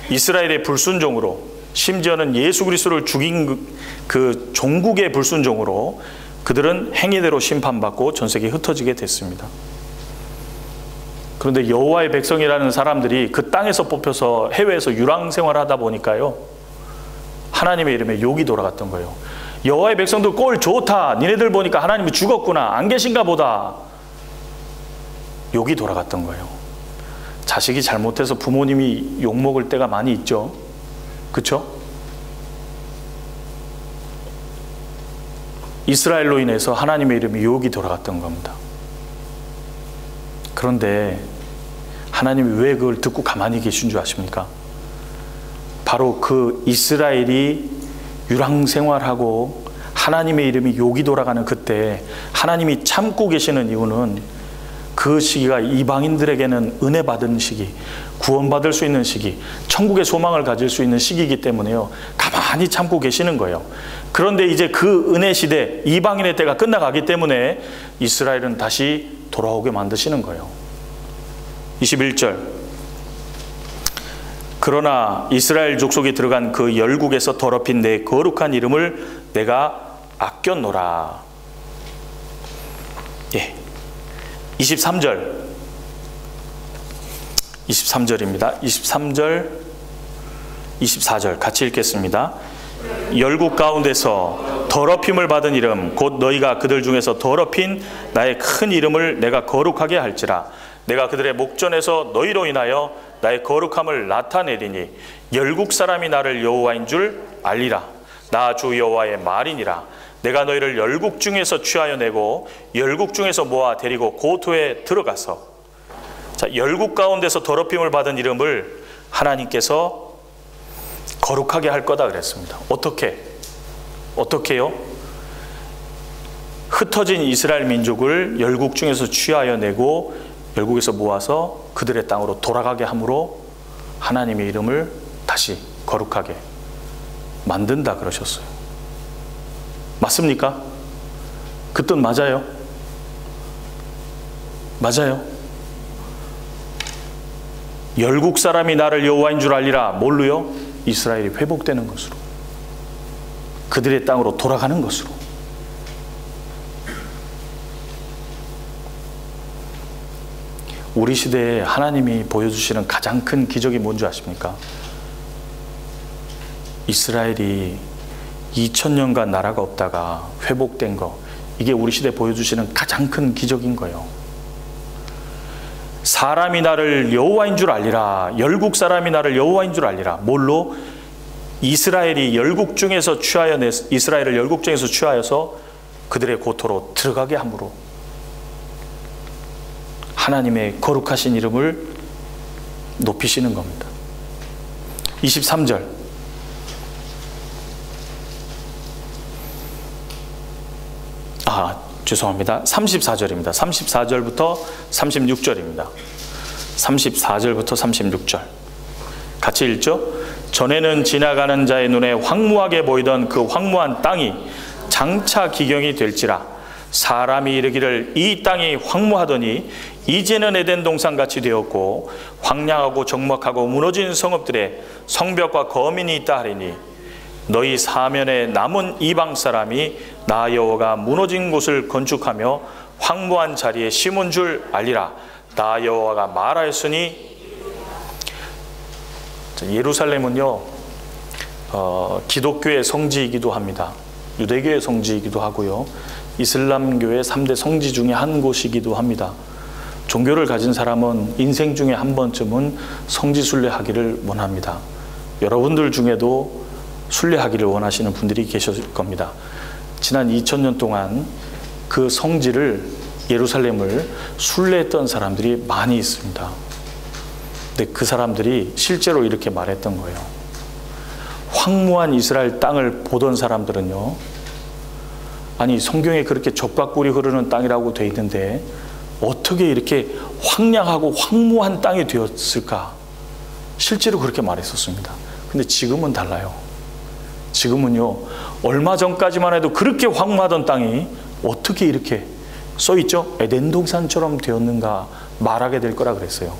이스라엘의 불순종으로, 심지어는 예수 그리스도를 죽인 그 종국의 불순종으로 그들은 행위대로 심판받고 전 세계에 흩어지게 됐습니다. 그런데 여호와의 백성이라는 사람들이 그 땅에서 뽑혀서 해외에서 유랑 생활하다 보니까요, 하나님의 이름에 욕이 돌아갔던 거예요. 여호와의 백성들 꼴 좋다. 니네들 보니까 하나님이 죽었구나. 안 계신가 보다. 욕이 돌아갔던 거예요. 자식이 잘못해서 부모님이 욕먹을 때가 많이 있죠. 그렇죠? 이스라엘로 인해서 하나님의 이름이 욕이 돌아갔던 겁니다. 그런데 하나님이 왜 그걸 듣고 가만히 계신 줄 아십니까? 바로 그 이스라엘이 유랑생활하고 하나님의 이름이 욕이 돌아가는 그때 하나님이 참고 계시는 이유는 그 시기가 이방인들에게는 은혜 받은 시기, 구원받을 수 있는 시기, 천국의 소망을 가질 수 있는 시기이기 때문에요, 가만히 참고 계시는 거예요. 그런데 이제 그 은혜 시대, 이방인의 때가 끝나가기 때문에 이스라엘은 다시 돌아오게 만드시는 거예요. 21절. 그러나 이스라엘 족속이 들어간 그 열국에서 더럽힌 내 거룩한 이름을 내가 아꼈노라. 예. 23절. 23절입니다. 23절, 24절 같이 읽겠습니다. 열국 가운데서 더럽힘을 받은 이름 곧 너희가 그들 중에서 더럽힌 나의 큰 이름을 내가 거룩하게 할지라. 내가 그들의 목전에서 너희로 인하여 나의 거룩함을 나타내리니 열국 사람이 나를 여호와인 줄 알리라. 나 주 여호와의 말이니라. 내가 너희를 열국 중에서 취하여 내고 열국 중에서 모아 데리고 고토에 들어가서. 자, 열국 가운데서 더럽힘을 받은 이름을 하나님께서 거룩하게 할 거다 그랬습니다. 어떻게요? 흩어진 이스라엘 민족을 열국 중에서 취하여 내고 열국에서 모아서 그들의 땅으로 돌아가게 함으로 하나님의 이름을 다시 거룩하게 만든다 그러셨어요. 맞습니까? 그 뜻 맞아요? 맞아요. 열국 사람이 나를 여호와인 줄 알리라. 뭘로요? 이스라엘이 회복되는 것으로, 그들의 땅으로 돌아가는 것으로. 우리 시대에 하나님이 보여주시는 가장 큰 기적이 뭔지 아십니까? 이스라엘이 2000년간 나라가 없다가 회복된 거, 이게 우리 시대에 보여주시는 가장 큰 기적인 거예요. 사람이 나를 여호와인 줄 알리라. 열국 사람이 나를 여호와인 줄 알리라. 뭘로? 이스라엘이 열국 중에서 이스라엘을 열국 중에서 취하여서 그들의 고토로 들어가게 함으로 하나님의 거룩하신 이름을 높이시는 겁니다. 23절. 죄송합니다. 34절입니다. 34절부터 36절입니다. 34절부터 36절. 같이 읽죠? 전에는 지나가는 자의 눈에 황무하게 보이던 그 황무한 땅이 장차 기경이 될지라. 사람이 이르기를 이 땅이 황무하더니 이제는 에덴 동산같이 되었고 황량하고 적막하고 무너진 성읍들에 성벽과 거민이 있다 하리니 너희 사면에 남은 이방 사람이 나 여호와가 무너진 곳을 건축하며 황무한 자리에 심은 줄 알리라. 나 여호와가 말하였으니. 예루살렘은요, 기독교의 성지이기도 합니다. 유대교의 성지이기도 하고요, 이슬람교의 3대 성지 중에 한 곳이기도 합니다. 종교를 가진 사람은 인생 중에 한 번쯤은 성지순례하기를 원합니다. 여러분들 중에도 순례하기를 원하시는 분들이 계실 겁니다. 지난 2000년 동안 그 성지를, 예루살렘을 순례했던 사람들이 많이 있습니다. 근데 그 사람들이 실제로 이렇게 말했던 거예요. 황무한 이스라엘 땅을 보던 사람들은요, 아니 성경에 그렇게 젖과 꿀이 흐르는 땅이라고 돼 있는데 어떻게 이렇게 황량하고 황무한 땅이 되었을까? 실제로 그렇게 말했었습니다. 근데 지금은 달라요. 지금은요, 얼마 전까지만 해도 그렇게 황무하던 땅이 어떻게 이렇게 써있죠? 에덴 동산처럼 되었는가 말하게 될 거라 그랬어요.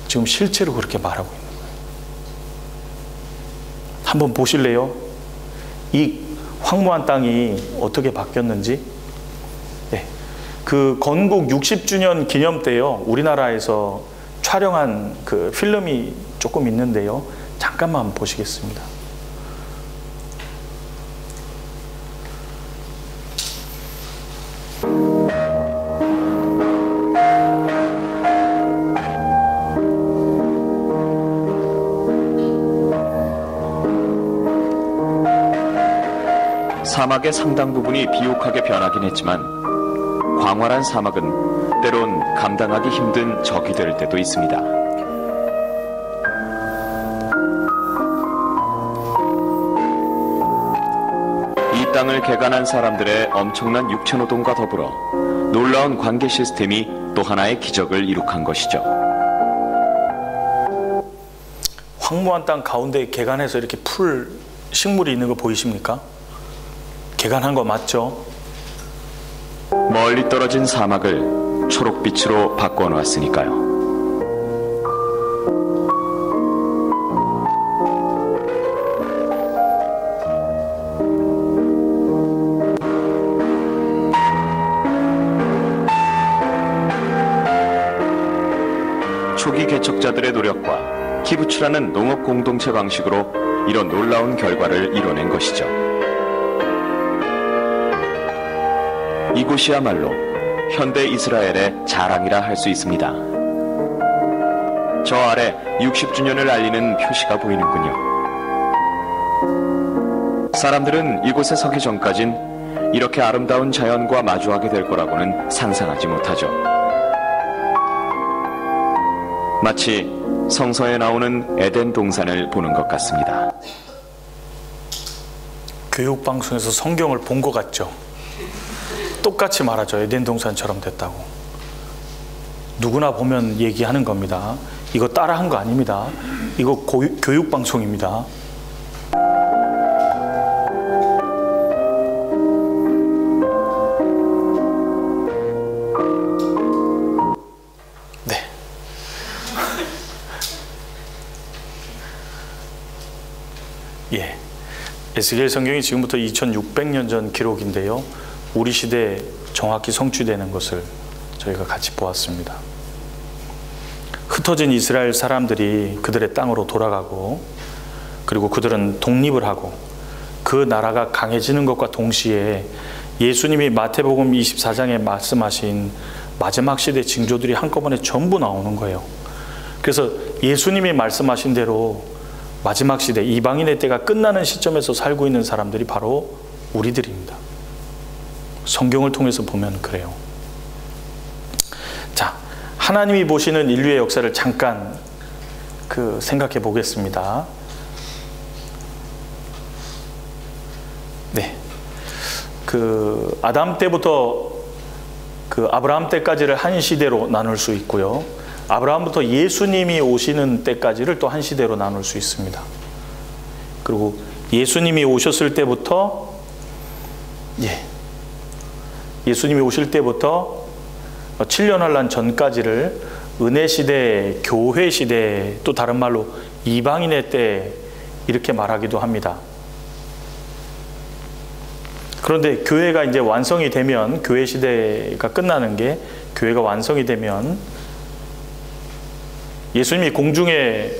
지금 실제로 그렇게 말하고 있는 거예요. 한번 보실래요? 이 황무한 땅이 어떻게 바뀌었는지. 네. 그 건국 60주년 기념 때요, 우리나라에서 촬영한 그 필름이 조금 있는데요, 잠깐만 보시겠습니다. 사막의 상당 부분이 비옥하게 변하긴 했지만 광활한 사막은 때론 감당하기 힘든 적이 될 때도 있습니다. 이 땅을 개간한 사람들의 엄청난 육체노동과 더불어 놀라운 관계 시스템이 또 하나의 기적을 이룩한 것이죠. 황무한 땅 가운데 개간해서 이렇게 풀 식물이 있는 거 보이십니까? 개간한 거 맞죠? 멀리 떨어진 사막을 초록빛으로 바꿔놓았으니까요. 초기 개척자들의 노력과 기부출하는 농업 공동체 방식으로 이런 놀라운 결과를 이뤄낸 것이죠. 이곳이야말로 현대 이스라엘의 자랑이라 할 수 있습니다. 저 아래 60주년을 알리는 표시가 보이는군요. 사람들은 이곳에 서기 전까진 이렇게 아름다운 자연과 마주하게 될 거라고는 상상하지 못하죠. 마치 성서에 나오는 에덴 동산을 보는 것 같습니다. 교육방송에서 성경을 본 것 같죠? 똑같이 말하죠. 에덴 동산처럼 됐다고. 누구나 보면 얘기하는 겁니다. 이거 따라한 거 아닙니다. 이거 교육방송입니다. 네. 예. 에스겔 성경이 지금부터 2600년 전 기록인데요, 우리 시대에 정확히 성취되는 것을 저희가 같이 보았습니다. 흩어진 이스라엘 사람들이 그들의 땅으로 돌아가고, 그리고 그들은 독립을 하고 그 나라가 강해지는 것과 동시에 예수님이 마태복음 24장에 말씀하신 마지막 시대 징조들이 한꺼번에 전부 나오는 거예요. 그래서 예수님이 말씀하신 대로 마지막 시대, 이방인의 때가 끝나는 시점에서 살고 있는 사람들이 바로 우리들입니다. 성경을 통해서 보면 그래요. 자, 하나님이 보시는 인류의 역사를 잠깐 생각해 보겠습니다. 네. 아담 때부터 아브라함 때까지를 한 시대로 나눌 수 있고요, 아브라함부터 예수님이 오시는 때까지를 또 한 시대로 나눌 수 있습니다. 그리고 예수님이 오셨을 때부터, 예수님이 오실 때부터 7년 환란 전까지를 은혜 시대, 교회 시대, 또 다른 말로 이방인의 때, 이렇게 말하기도 합니다. 그런데 교회가 이제 완성이 되면, 교회 시대가 끝나는 게, 교회가 완성이 되면 예수님이 공중에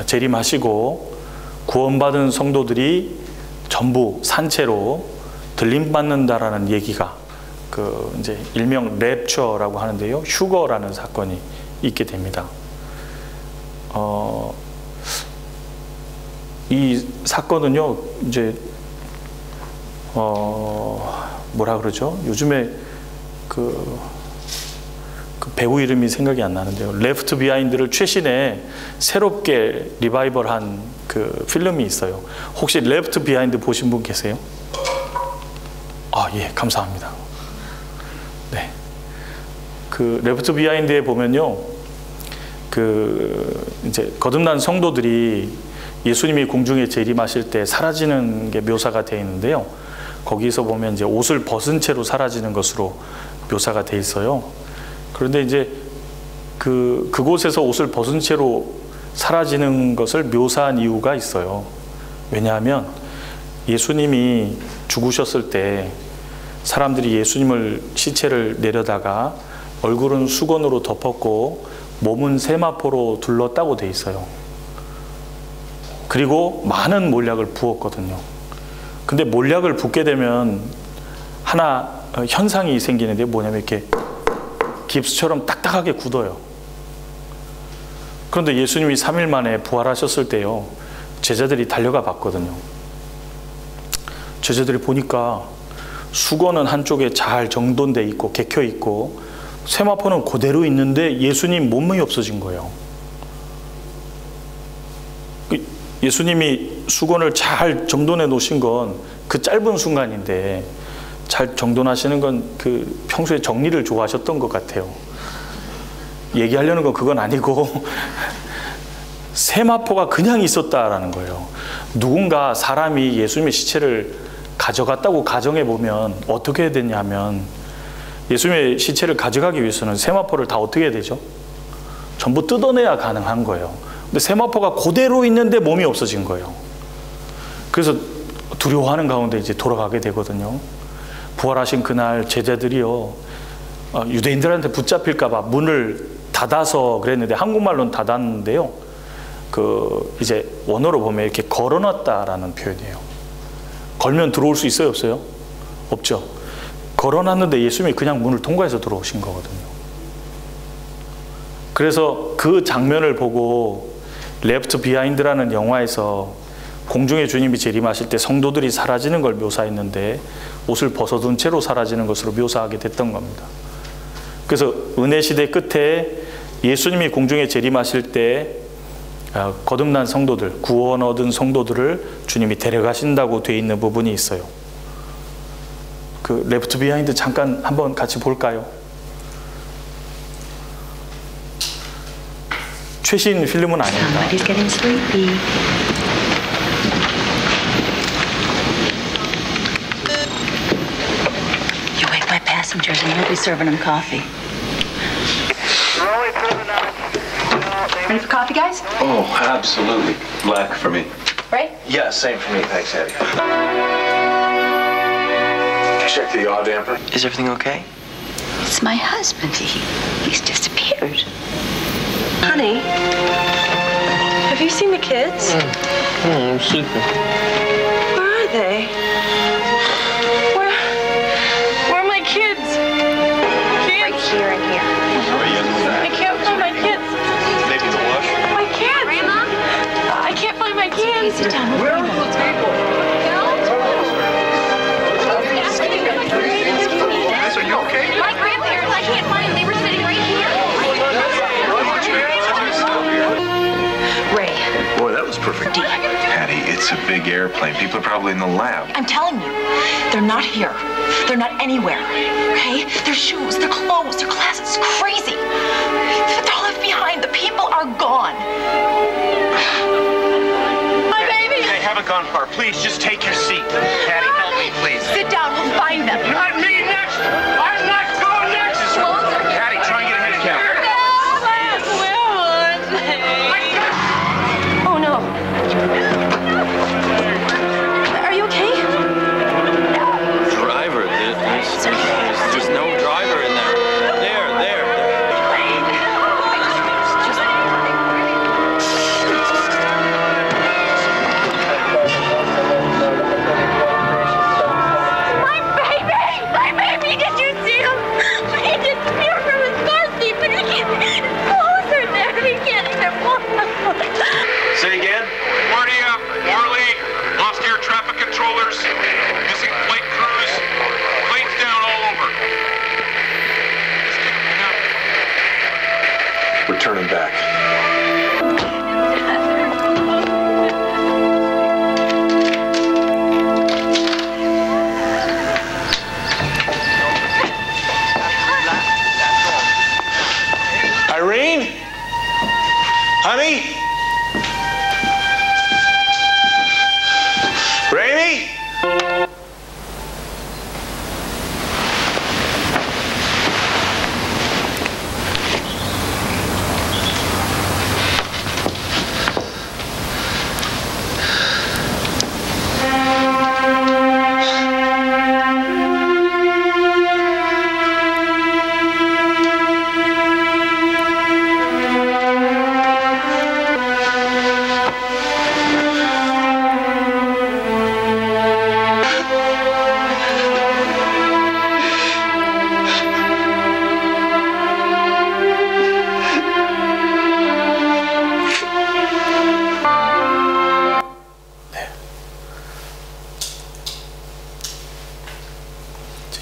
재림하시고 구원받은 성도들이 전부 산채로 들림받는다라는 얘기가 그 이제 일명 랩처라고 하는데요, 휴거라는 사건이 있게 됩니다. 이 사건은요, 이제 뭐라 그러죠? 요즘에 그 배우 이름이 생각이 안 나는데요. 레프트 비하인드를 최신에 새롭게 리바이벌한 그 필름이 있어요. 혹시 레프트 비하인드 보신 분 계세요? 아, 예, 감사합니다. 네. 그 레프트 비하인드에 보면요, 그 이제 거듭난 성도들이 예수님이 공중에 재림하실 때 사라지는 게 묘사가 되어 있는데요. 거기서 보면 이제 옷을 벗은 채로 사라지는 것으로 묘사가 되어 있어요. 그런데 이제 그곳에서 옷을 벗은 채로 사라지는 것을 묘사한 이유가 있어요. 왜냐하면 예수님이 죽으셨을 때 사람들이 예수님을 시체를 내려다가 얼굴은 수건으로 덮었고 몸은 세마포로 둘렀다고 돼 있어요. 그리고 많은 몰약을 부었거든요. 근데 몰약을 붓게 되면 하나 현상이 생기는데 뭐냐면 이렇게 깁스처럼 딱딱하게 굳어요. 그런데 예수님이 3일 만에 부활하셨을 때요, 제자들이 달려가 봤거든요. 제자들이 보니까 수건은 한쪽에 잘 정돈돼 있고 개켜 있고 세마포는 그대로 있는데 예수님 몸이 없어진 거예요. 예수님이 수건을 잘 정돈해 놓으신 건 그 짧은 순간인데, 잘 정돈하시는 건 그 평소에 정리를 좋아하셨던 것 같아요. 얘기하려는 건 그건 아니고 세마포가 그냥 있었다라는 거예요. 누군가 사람이 예수님의 시체를 가져갔다고 가정해 보면 어떻게 해야 되냐면, 예수님의 시체를 가져가기 위해서는 세마포를 다 어떻게 해야 되죠? 전부 뜯어내야 가능한 거예요. 근데 세마포가 그대로 있는데 몸이 없어진 거예요. 그래서 두려워하는 가운데 이제 돌아가게 되거든요. 부활하신 그날 제자들이요, 유대인들한테 붙잡힐까 봐 문을 닫아서 그랬는데, 한국말로는 닫았는데요, 그 이제 원어로 보면 이렇게 걸어놨다라는 표현이에요. 걸면 들어올 수 있어요, 없어요? 없죠. 걸어놨는데 예수님이 그냥 문을 통과해서 들어오신 거거든요. 그래서 그 장면을 보고 레프트 비하인드라는 영화에서 공중에 주님이 재림하실 때 성도들이 사라지는 걸 묘사했는데 옷을 벗어둔 채로 사라지는 것으로 묘사하게 됐던 겁니다. 그래서 은혜 시대 끝에 예수님이 공중에 재림하실 때 거듭난 성도들, 구원 얻은 성도들을 주님이 데려가신다고 되어 있는 부분이 있어요. 그 레프트 비하인드 잠깐 한번 같이 볼까요? 최신 필름은 아닙니다. You wake my passengers and you'll be serving them coffee. Ready for coffee, guys? Oh, absolutely. Black for me. Right? Yeah, same for me. Thanks, Eddie. Check the yaw damper. Is everything okay? It's my husband. He's disappeared. Honey, have you seen the kids? I'm sleeping. Where are they? Where are my kids? Right here and here. I can't find my kids. Maybe the wash. My kids! Grandma? I can't find my kids. Sit down. Where are the table? Are you okay? My grandparents, I can't find them. They were sitting right here. Ray. Boy, that was perfect. Hattie, it's a big airplane. People are probably in the lab. I'm telling you, they're not here. They're not anywhere. Okay? Their shoes, their clothes, their glasses. It's crazy. They're all left behind. The people are gone. My baby! They haven't gone far. Please, just take your seat. Patty, help me, please. Sit down. We'll find them. Not me next! I'm not going next! Patty, try and get ahead of camera. Oh no. Are you okay? Driver, there's no driver in there. There. My baby! Honey? Raimi?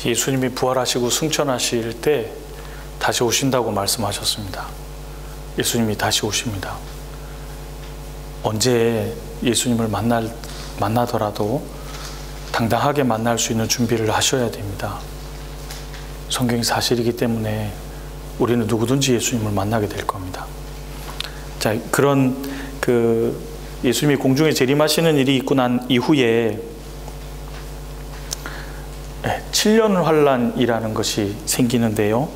예수님이 부활하시고 승천하실 때 다시 오신다고 말씀하셨습니다. 예수님이 다시 오십니다. 언제 예수님을 만나더라도 당당하게 만날 수 있는 준비를 하셔야 됩니다. 성경이 사실이기 때문에 우리는 누구든지 예수님을 만나게 될 겁니다. 자, 그런 예수님이 공중에 재림하시는 일이 있고 난 이후에 7년 환란이라는 것이 생기는데요.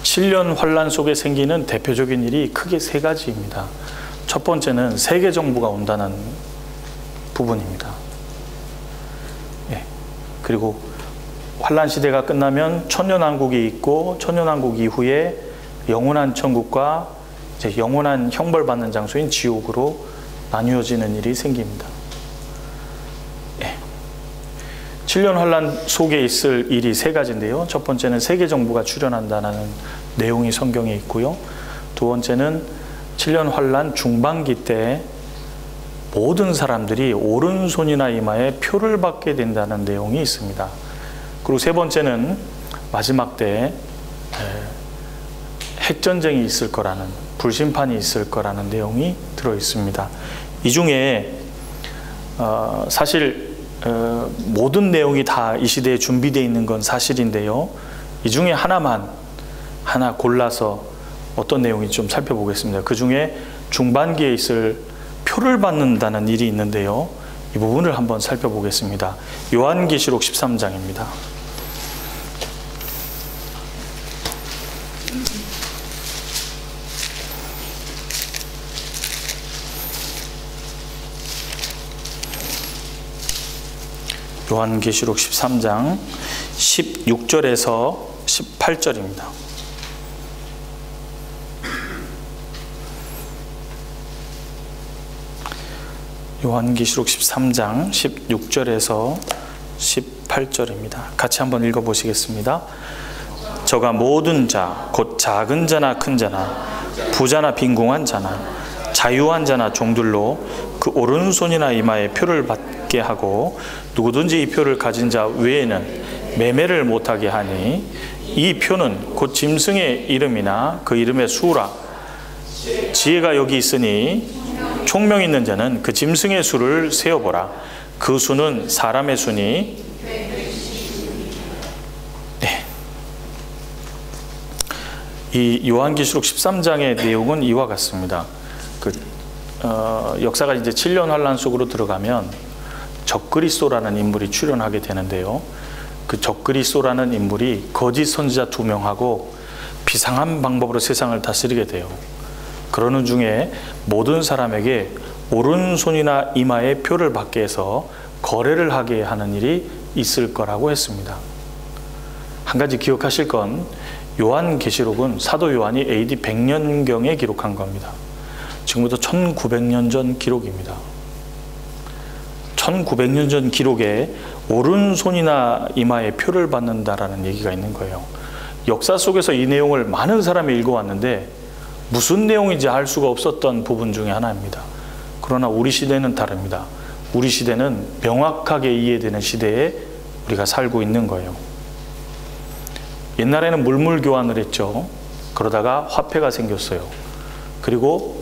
7년 환란 속에 생기는 대표적인 일이 크게 세 가지입니다. 첫 번째는 세계 정부가 온다는 부분입니다. 그리고 환란 시대가 끝나면 천년왕국이 있고 천년왕국 이후에 영원한 천국과 이제 영원한 형벌받는 장소인 지옥으로 나뉘어지는 일이 생깁니다. 7년 환란 속에 있을 일이 세 가지인데요. 첫 번째는 세계 정부가 출현한다는 내용이 성경에 있고요. 두 번째는 7년 환란 중반기 때 모든 사람들이 오른손이나 이마에 표를 받게 된다는 내용이 있습니다. 그리고 세 번째는 마지막 때 핵전쟁이 있을 거라는, 불심판이 있을 거라는 내용이 들어 있습니다. 이 중에 사실 모든 내용이 다 이 시대에 준비되어 있는 건 사실인데요. 이 중에 하나 골라서 어떤 내용인지 좀 살펴보겠습니다. 그 중에 중반기에 있을 표를 받는다는 일이 있는데요. 이 부분을 한번 살펴보겠습니다. 요한계시록 13장입니다. 요한계시록 13장 16절에서 18절입니다. 요한계시록 13장 16절에서 18절입니다. 같이 한번 읽어보시겠습니다. 저가 모든 자, 곧 작은 자나 큰 자나 부자나 빈궁한 자나 자유한 자나 종들로 그 오른손이나 이마에 표를 받게 하고 누구든지 이 표를 가진 자 외에는 매매를 못하게 하니 이 표는 곧 짐승의 이름이나 그 이름의 수라. 지혜가 여기 있으니 총명 있는 자는 그 짐승의 수를 세어보라. 그 수는 사람의 수니 이 요한계시록 13장의 내용은 이와 같습니다. 역사가 이제 7년 환란 속으로 들어가면 적그리스도라는 인물이 출현하게 되는데요. 그 적그리스도라는 인물이 거짓 선지자 2명하고 비상한 방법으로 세상을 다스리게 돼요. 그러는 중에 모든 사람에게 오른손이나 이마에 표를 받게 해서 거래를 하게 하는 일이 있을 거라고 했습니다. 한 가지 기억하실 건 요한계시록은 사도 요한이 AD 100년경에 기록한 겁니다. 지금부터 1900년 전 기록입니다. 1900년 전 기록에 오른손이나 이마에 표를 받는다라는 얘기가 있는 거예요. 역사 속에서 이 내용을 많은 사람이 읽어왔는데 무슨 내용인지 알 수가 없었던 부분 중에 하나입니다. 그러나 우리 시대는 다릅니다. 우리 시대는 명확하게 이해되는 시대에 우리가 살고 있는 거예요. 옛날에는 물물 교환을 했죠. 그러다가 화폐가 생겼어요. 그리고